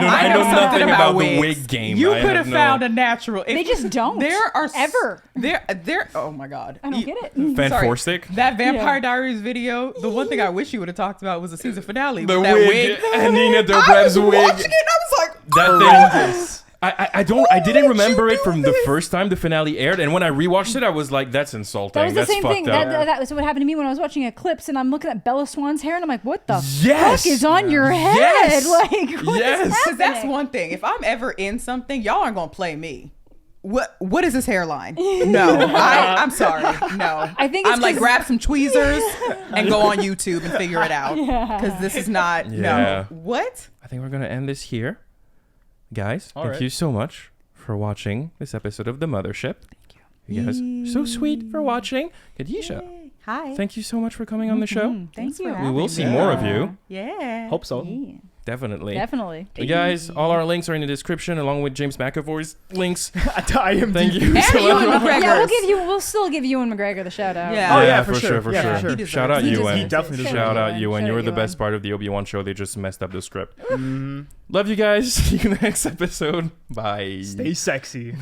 I nothing something about the wigs. wig game. You I could have no- found a natural. they just don't. There are ever. There. Oh my God. I don't get it. Fan Sorry. Forstick. That Vampire Diaries video. The one thing I wish you would have talked about was the season finale. The with that wig, and Nina I Dobrev's was wig. watching it. And I was like, That thing. I didn't did remember you it from do the this? first time the finale aired, and when I rewatched it, I was like, "That's insulting. That was the That's same fucked thing. up." That was what happened to me when I was watching Eclipse, and I'm looking at Bella Swan's hair, and I'm like, "What the Yes! fuck is on your head? Yes! Like, what is Yes! 'Cause because that's happening?" one thing. If I'm ever in something, y'all aren't gonna play me. What is this hairline? No, I'm sorry. No, I think it's I'm like 'cause- grab some tweezers and go on YouTube and figure it out because this is not. Yeah. No, what? I think we're gonna end this here, guys. All Thank right. you so much for watching this episode of The Mothership. Thank you. You guys are so sweet for watching. Khadija, Hi. thank you so much for coming on the show. Thanks you. for We having will see me. more of you. Yeah. Hope so. Yeah, Definitely. definitely. You guys, all our links are in the description along with James McAvoy's links. I am. Thank you And so Ewan much. McGregor. Yeah, we'll still give Ewan McGregor the shout out. Yeah. Oh, yeah, for sure. for Yeah, sure. for sure. He deserves Shout out it. Ewan. He definitely deserves Shout it. out Ewan. Shout You out were the Ewan. best part of the Obi-Wan show. They just messed up the script. Mhm. Love you guys. See you next episode. Bye. Stay sexy.